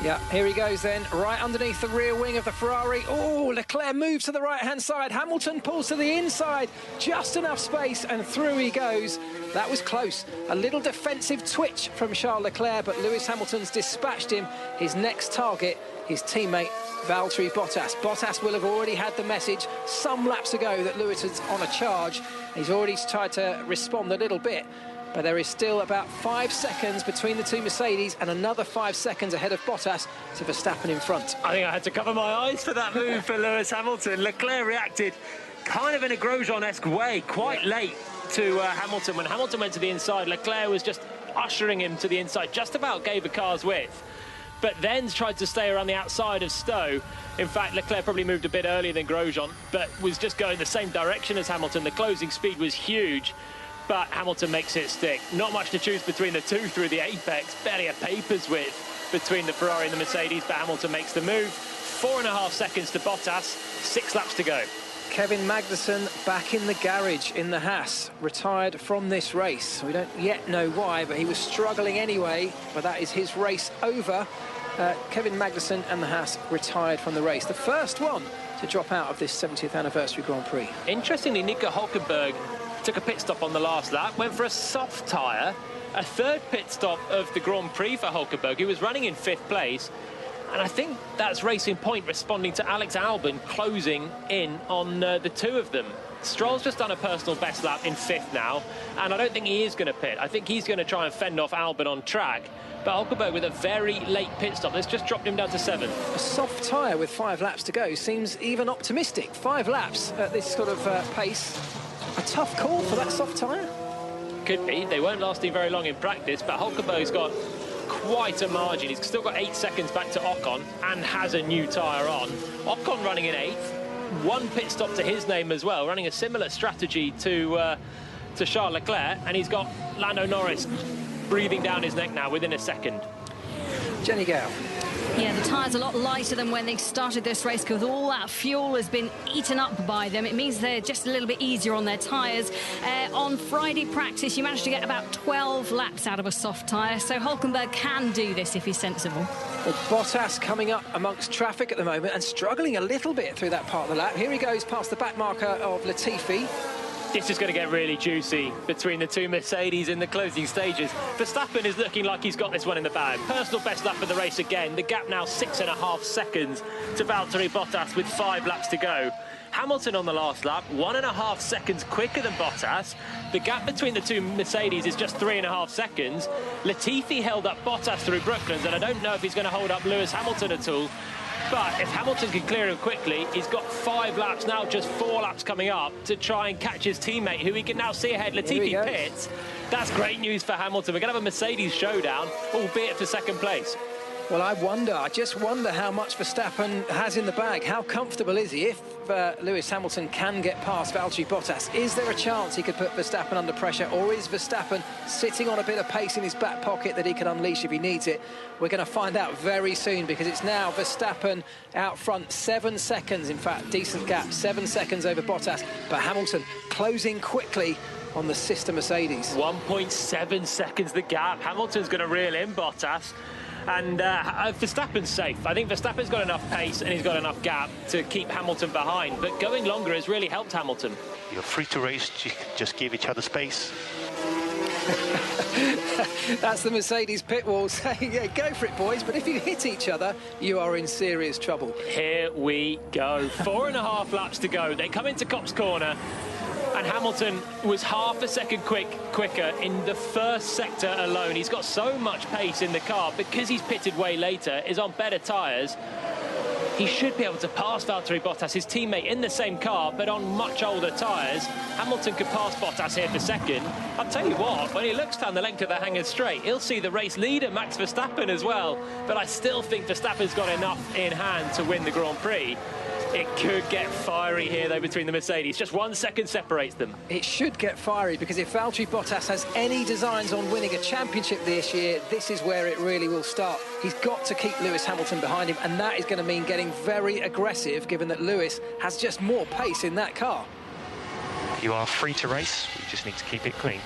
S1: Yeah, here he goes then, right underneath the rear wing of the Ferrari. Oh, Leclerc moves to the right-hand side. Hamilton pulls to the inside. Just enough space, and through he goes. That was close. A little defensive twitch from Charles Leclerc, but Lewis Hamilton's dispatched him. His next target, his teammate, Valtteri Bottas. Bottas will have already had the message some laps ago that Lewis is on a charge. He's already tried to respond a little bit, but there is still about 5 seconds between the two Mercedes and another 5 seconds ahead of Bottas to Verstappen in front.
S2: I think I had to cover my eyes for that move for Lewis Hamilton. Leclerc reacted kind of in a Grosjean-esque way, quite late to Hamilton. When Hamilton went to the inside, Leclerc was just ushering him to the inside, just about gave a car's width. but then tried to stay around the outside of Stowe. In fact, Leclerc probably moved a bit earlier than Grosjean, but was just going the same direction as Hamilton. The closing speed was huge, but Hamilton makes it stick. Not much to choose between the two through the apex, barely a paper's width between the Ferrari and the Mercedes, but Hamilton makes the move. 4.5 seconds to Bottas, 6 laps to go.
S1: Kevin Magnussen back in the garage in the Haas, retired from this race. We don't yet know why, but he was struggling anyway, but that is his race over. Kevin Magnussen and the Haas retired from the race. The first one to drop out of this 70th anniversary Grand Prix.
S2: Interestingly, Nico Hülkenberg took a pit stop on the last lap, went for a soft tyre, a third pit stop of the Grand Prix for Hülkenberg. He was running in 5th place. And I think that's Racing Point responding to Alex Albon closing in on the two of them. Stroll's just done a personal best lap in 5th now, and I don't think he is going to pit. I think he's going to try and fend off Albon on track. But Hülkenberg with a very late pit stop, that's just dropped him down to 7.
S1: A soft tyre with 5 laps to go seems even optimistic. 5 laps at this sort of pace. A tough call for that soft tyre?
S2: Could be. They weren't lasting very long in practice, but Hülkenberg's got quite a margin. He's still got 8 seconds back to Ocon and has a new tyre on. Ocon running in 8th, 1 pit stop to his name as well, running a similar strategy to Charles Leclerc, and he's got Lando Norris breathing down his neck now within a second.
S1: Jenny Gale.
S3: Yeah, the tyres are a lot lighter than when they started this race because all that fuel has been eaten up by them. It means they're just a little bit easier on their tyres. On Friday practice, you managed to get about 12 laps out of a soft tyre, so Hülkenberg can do this if he's sensible.
S1: Well, Bottas coming up amongst traffic at the moment and struggling a little bit through that part of the lap. Here he goes past the back marker of Latifi.
S2: This is going to get really juicy between the two Mercedes in the closing stages. Verstappen is looking like he's got this one in the bag. Personal best lap of the race again. The gap now 6.5 seconds to Valtteri Bottas with 5 laps to go. Hamilton on the last lap, 1.5 seconds quicker than Bottas. The gap between the two Mercedes is just 3.5 seconds. Latifi held up Bottas through Brooklands, and I don't know if he's going to hold up Lewis Hamilton at all. But if Hamilton can clear him quickly, he's got 5 laps now, just 4 laps coming up to try and catch his teammate, who he can now see ahead. Latifi pits. That's great news for Hamilton. We're going to have a Mercedes showdown, albeit for 2nd place.
S1: Well, I just wonder how much Verstappen has in the bag. How comfortable is he if Lewis Hamilton can get past Valtteri Bottas? Is there a chance he could put Verstappen under pressure, or is Verstappen sitting on a bit of pace in his back pocket that he can unleash if he needs it? We're going to find out very soon, because it's now Verstappen out front, 7 seconds, in fact, decent gap, 7 seconds over Bottas, but Hamilton closing quickly on the sister Mercedes.
S2: 1.7 seconds the gap. Hamilton's going to reel in Bottas. And Verstappen's safe. I think Verstappen's got enough pace and he's got enough gap to keep Hamilton behind. But going longer has really helped Hamilton.
S4: You're free to race, just give each other space.
S1: That's the Mercedes pit wall saying, yeah, go for it, boys. But if you hit each other, you are in serious trouble.
S2: Here we go. 4.5 laps to go. They come into Copse Corner. And Hamilton was half a second quicker in the first sector alone. He's got so much pace in the car because he's pitted way later, is on better tyres. He should be able to pass Valtteri Bottas, his teammate, in the same car, but on much older tyres. Hamilton could pass Bottas here for 2nd. I'll tell you what, when he looks down the length of the hanging straight, he'll see the race leader, Max Verstappen, as well. But I still think Verstappen's got enough in hand to win the Grand Prix. It could get fiery here, though, between the Mercedes. Just 1 second separates them.
S1: It should get fiery, because if Valtteri Bottas has any designs on winning a championship this year, this is where it really will start. He's got to keep Lewis Hamilton behind him, and that is going to mean getting very aggressive, given that Lewis has just more pace in that car.
S8: You are free to race. You just need to keep it clean.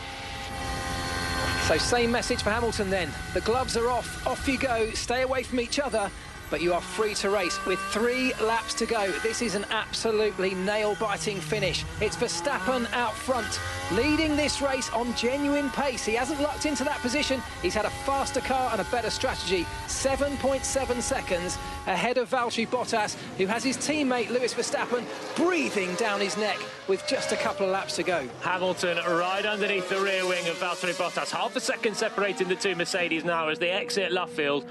S1: So same message for Hamilton then. The gloves are off. Off you go. Stay away from each other. But you are free to race with 3 laps to go. This is an absolutely nail-biting finish. It's Verstappen out front, leading this race on genuine pace. He hasn't lucked into that position. He's had a faster car and a better strategy. 7.7 seconds ahead of Valtteri Bottas, who has his teammate Lewis Verstappen breathing down his neck with just a couple of laps to go.
S2: Hamilton right underneath the rear wing of Valtteri Bottas. Half a second separating the two Mercedes now as they exit Luffield.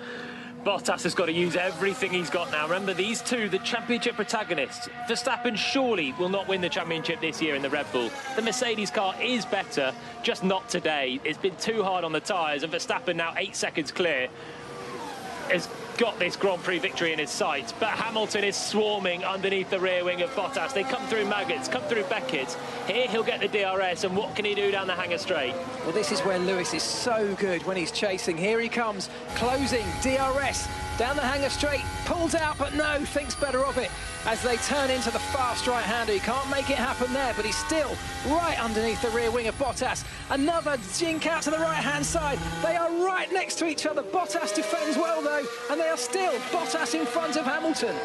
S2: Bottas has got to use everything he's got now. Remember, these two, the championship protagonists. Verstappen surely will not win the championship this year in the Red Bull. The Mercedes car is better, just not today. It's been too hard on the tyres, and Verstappen now 8 seconds clear. As got this Grand Prix victory in his sights, but Hamilton is swarming underneath the rear wing of Bottas. They come through Maggots, come through Beckett. Here he'll get the DRS, and what can he do down the hanger straight?
S1: Well, this is where Lewis is so good when he's chasing. Here he comes, closing, DRS, down the hanger straight, pulls out, but no, thinks better of it as they turn into the fast right-hander. He can't make it happen there, but he's still right underneath the rear wing of Bottas. Another jink out to the right-hand side. They are right next to each other. Bottas defends well, though, and they are still Bottas in front of Hamilton.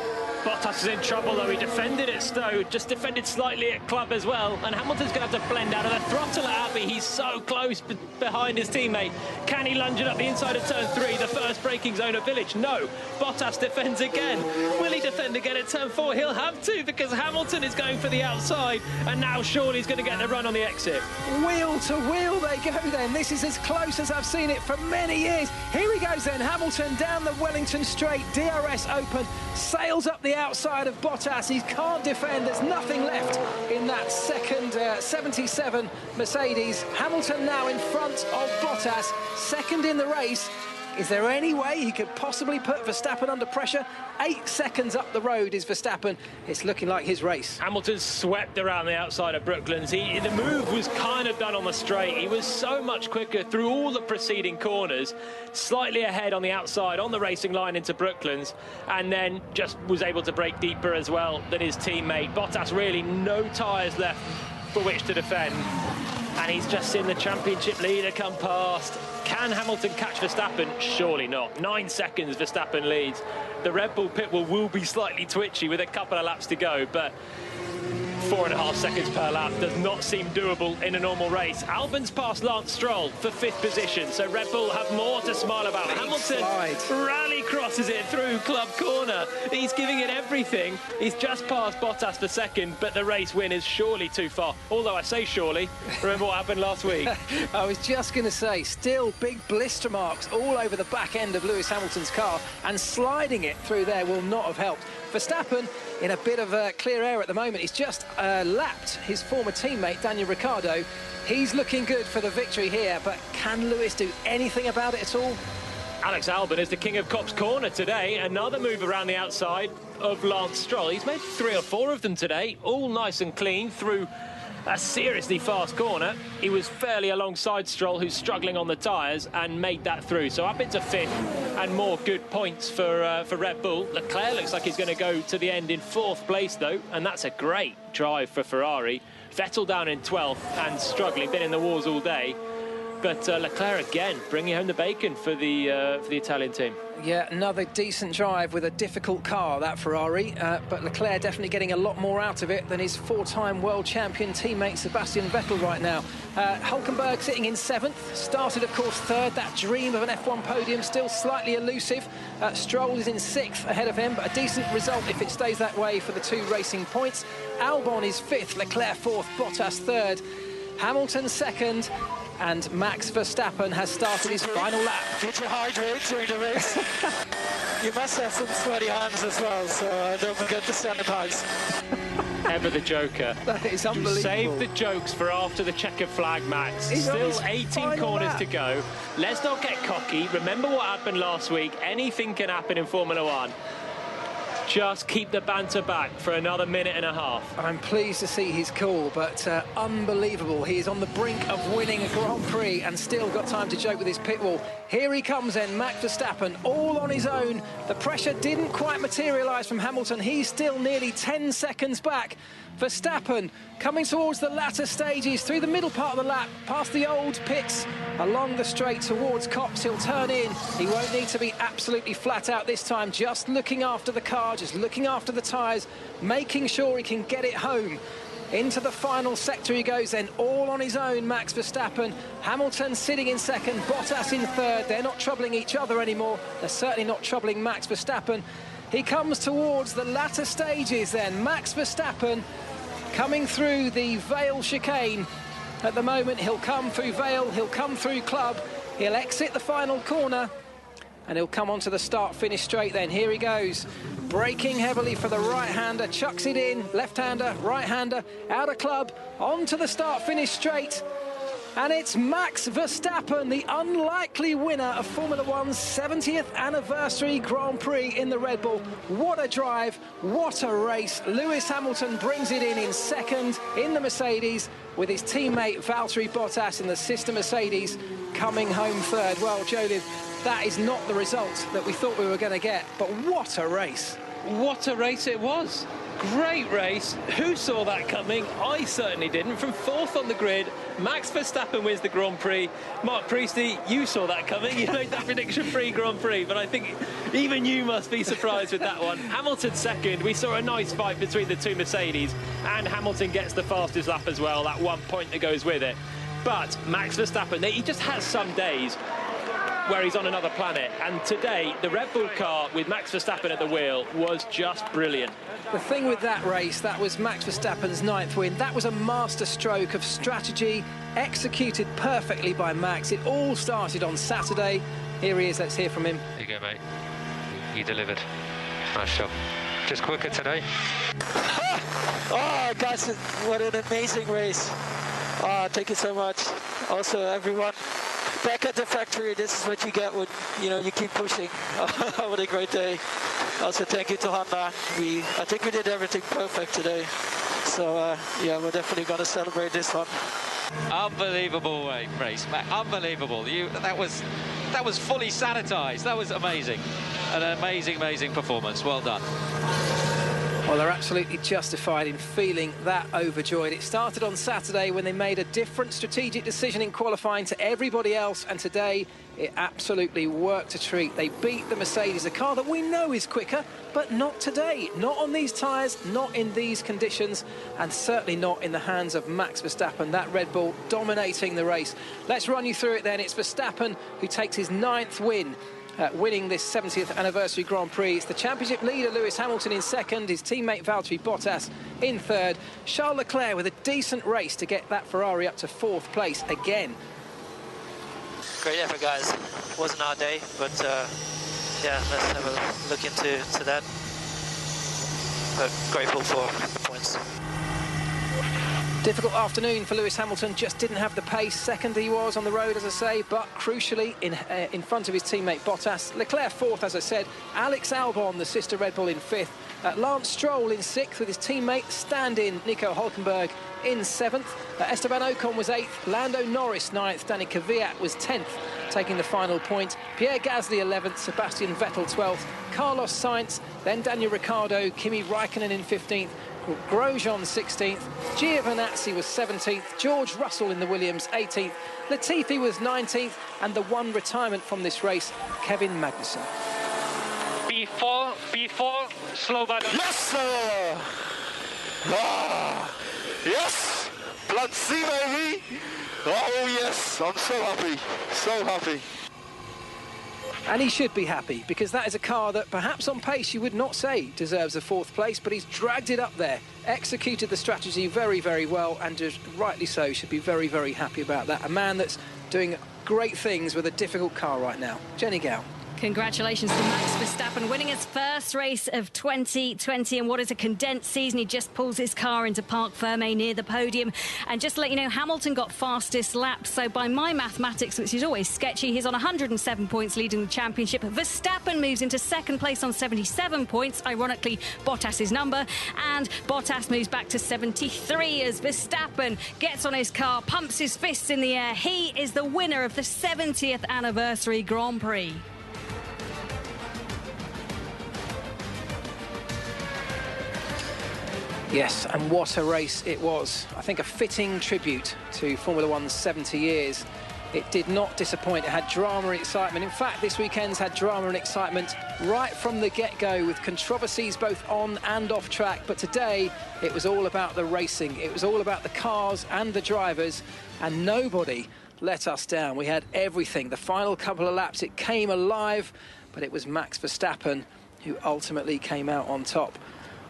S2: Bottas is in trouble, though. He defended at Stowe, just defended slightly at Club as well, and Hamilton's going to have to blend out of the throttle at Abbey. He's so close behind his teammate. Can he lunge it up the inside of turn 3, the first braking zone of Village? No. Bottas defends again. Will he defend again at turn 4? He'll have to, because Hamilton is going for the outside, and now surely he's going to get the run on the exit.
S1: Wheel to wheel they go then. This is as close as I've seen it for many years. Here he goes then. Hamilton down the Wellington straight, DRS open, sails up the outside of Bottas. He can't defend. There's nothing left in that second 77 Mercedes. Hamilton now in front of Bottas, second in the race. Is there any way he could possibly put Verstappen under pressure? 8 seconds up the road is Verstappen. It's looking like his race.
S2: Hamilton swept around the outside of Brooklands. The move was kind of done on the straight. He was so much quicker through all the preceding corners, slightly ahead on the outside, on the racing line into Brooklands, and then just was able to break deeper as well than his teammate. Bottas really no tyres left for which to defend. And he's just seen the championship leader come past. Can Hamilton catch Verstappen? Surely not. 9 seconds Verstappen leads. The Red Bull pit will be slightly twitchy with a couple of laps to go, but 4.5 seconds per lap does not seem doable in a normal race. Albon's passed Lance Stroll for 5th position, so Red Bull have more to smile about. Hamilton rally crosses it through Club Corner. He's giving it everything. He's just passed Bottas for 2nd, but the race win is surely too far. Although I say surely, remember what happened last week?
S1: I was just going to say, still big blister marks all over the back end of Lewis Hamilton's car, and sliding it through there will not have helped. Verstappen in a bit of a clear air at the moment. He's just lapped his former teammate Daniel Ricciardo. He's looking good for the victory here, but can Lewis do anything about it at all?
S2: Alex Albon is the king of Copse Corner today. Another move around the outside of Lance Stroll. He's made 3 or 4 of them today, all nice and clean through a seriously fast corner. He was fairly alongside Stroll, who's struggling on the tyres, and made that through. So up into 5th, and more good points for Red Bull. Leclerc looks like he's going to go to the end in 4th place, though, and that's a great drive for Ferrari. Vettel down in 12th and struggling, been in the wars all day. But Leclerc again bringing home the bacon for the Italian team.
S1: Yeah, another decent drive with a difficult car, that Ferrari. But Leclerc definitely getting a lot more out of it than his 4-time world champion teammate Sebastian Vettel right now. Hulkenberg sitting in 7th. Started, of course, 3rd. That dream of an F1 podium still slightly elusive. Stroll is in 6th ahead of him, but a decent result if it stays that way for the 2 racing points. Albon is 5th, Leclerc 4th, Bottas 3rd. Hamilton 2nd. And Max Verstappen has started his final lap.
S7: Did you hydrate during the race? You must have some sweaty hands as well, so don't forget to sanitize.
S2: Ever the joker.
S1: That is unbelievable.
S2: Save the jokes for after the checkered flag, Max.
S1: He's
S2: still 18 corners to go. Let's not get cocky. Remember what happened last week. Anything can happen in Formula 1. Just keep the banter back for another minute and a half.
S1: I'm pleased to see he's cool, but unbelievable. He is on the brink of winning a Grand Prix and still got time to joke with his pit wall. Here he comes then, Max Verstappen, all on his own. The pressure didn't quite materialise from Hamilton. He's still nearly 10 seconds back. Verstappen coming towards the latter stages, through the middle part of the lap, past the old pits, along the straight towards Copse. He'll turn in. He won't need to be absolutely flat out this time, just looking after the car, just looking after the tyres, making sure he can get it home. Into the final sector he goes then, all on his own, Max Verstappen. Hamilton sitting in 2nd, Bottas in 3rd. They're not troubling each other anymore. They're certainly not troubling Max Verstappen. He comes towards the latter stages then. Max Verstappen coming through the Vale chicane. At the moment, he'll come through Vale, he'll come through Club, he'll exit the final corner, and he'll come onto the start-finish straight then. Here he goes, braking heavily for the right-hander, chucks it in, left-hander, right-hander, out of Club, onto the start-finish straight. And it's Max Verstappen, the unlikely winner of Formula One's 70th anniversary Grand Prix in the Red Bull. What a drive, what a race. Lewis Hamilton brings it in second in the Mercedes, with his teammate Valtteri Bottas in the sister Mercedes coming home third. Well, Jolien, that is not the result that we thought we were going to get, but what a race.
S2: What a race it was. Great race. Who saw that coming? I certainly didn't. From fourth on the grid, Max Verstappen wins the Grand Prix. Mark Priestley, you saw that coming. You made that prediction pre-Grand Prix, but I think even you must be surprised with that one. Hamilton second. We saw a nice fight between the two Mercedes, and Hamilton gets the fastest lap as well, that 1 point that goes with it. But Max Verstappen, he just has some days where he's on another planet, and today the Red Bull car with Max Verstappen at the wheel was just brilliant.
S1: The thing with that race, that was Max Verstappen's 9th win. That was a masterstroke of strategy, executed perfectly by Max. It all started on Saturday. Here he is, let's hear from him.
S5: There you go, mate. You delivered. Nice job. Just quicker today.
S7: Oh, guys, what an amazing race. Oh, thank you so much. Also, everyone back at the factory, this is what you get when you keep pushing. What a great day. Also, thank you to Honda. I think we did everything perfect today. So, yeah, we're definitely going to celebrate this one.
S10: Unbelievable race, unbelievable. That was fully sanitized. That was amazing. An amazing performance. Well done.
S1: Well, they're absolutely justified in feeling that overjoyed. It started on Saturday when they made a different strategic decision in qualifying to everybody else, and today it absolutely worked a treat. They beat the Mercedes, a car that we know is quicker, but not today. Not on these tyres, not in these conditions, and certainly not in the hands of Max Verstappen. That Red Bull dominating the race. Let's run you through it then. It's Verstappen who takes his 9th win, winning this 70th anniversary Grand Prix. It's the championship leader Lewis Hamilton in second, his teammate Valtteri Bottas in third. Charles Leclerc with a decent race to get that Ferrari up to 4th place again.
S6: Great effort, guys. Wasn't our day, but yeah, let's have a look into that. But grateful for the points.
S1: Difficult afternoon for Lewis Hamilton, just didn't have the pace. Second he was on the road, as I say, but crucially in front of his teammate Bottas. Leclerc 4th, as I said. Alex Albon, the sister Red Bull, in 5th. Lance Stroll in 6th with his teammate stand-in Nico Hülkenberg in 7th. Esteban Ocon was 8th. Lando Norris 9th. Danny Kvyat was 10th, taking the final point. Pierre Gasly 11th. Sebastian Vettel 12th. Carlos Sainz, then Daniel Ricciardo, Kimi Raikkonen in 15th. Grosjean 16th, Giovinazzi was 17th, George Russell in the Williams 18th, Latifi was 19th, and the one retirement from this race, Kevin Magnussen.
S5: Before, slow down.
S11: Yes, sir! Ah, yes! Plan C, baby! Oh, yes, I'm so happy, so happy.
S1: And he should be happy, because that is a car that perhaps on pace you would not say deserves a 4th place, but he's dragged it up there, executed the strategy very, very well, and just rightly so should be very, very happy about that. A man that's doing great things with a difficult car right now. Jenny Gow.
S3: Congratulations to Max Verstappen winning his first race of 2020, and what is a condensed season. He just pulls his car into Parc Fermé near the podium. And just to let you know, Hamilton got fastest lap, so by my mathematics, which is always sketchy, he's on 107 points leading the championship. Verstappen moves into 2nd place on 77 points, ironically Bottas's number, and Bottas moves back to 73 as Verstappen gets on his car, pumps his fists in the air. He is the winner of the 70th anniversary Grand Prix.
S1: Yes, and what a race it was. I think a fitting tribute to Formula One's 70 years. It did not disappoint. It had drama and excitement. In fact, this weekend's had drama and excitement right from the get-go, with controversies both on and off track. But today, it was all about the racing. It was all about the cars and the drivers, and nobody let us down. We had everything. The final couple of laps, it came alive, but it was Max Verstappen who ultimately came out on top.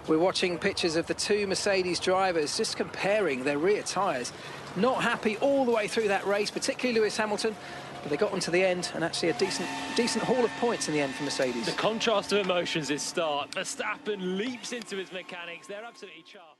S1: We're watching pictures of the two Mercedes drivers just comparing their rear tyres. Not happy all the way through that race, particularly Lewis Hamilton, but they got them to the end, and actually a decent haul of points in the end for Mercedes.
S2: The contrast of emotions is stark. Verstappen leaps into his mechanics. They're absolutely charged.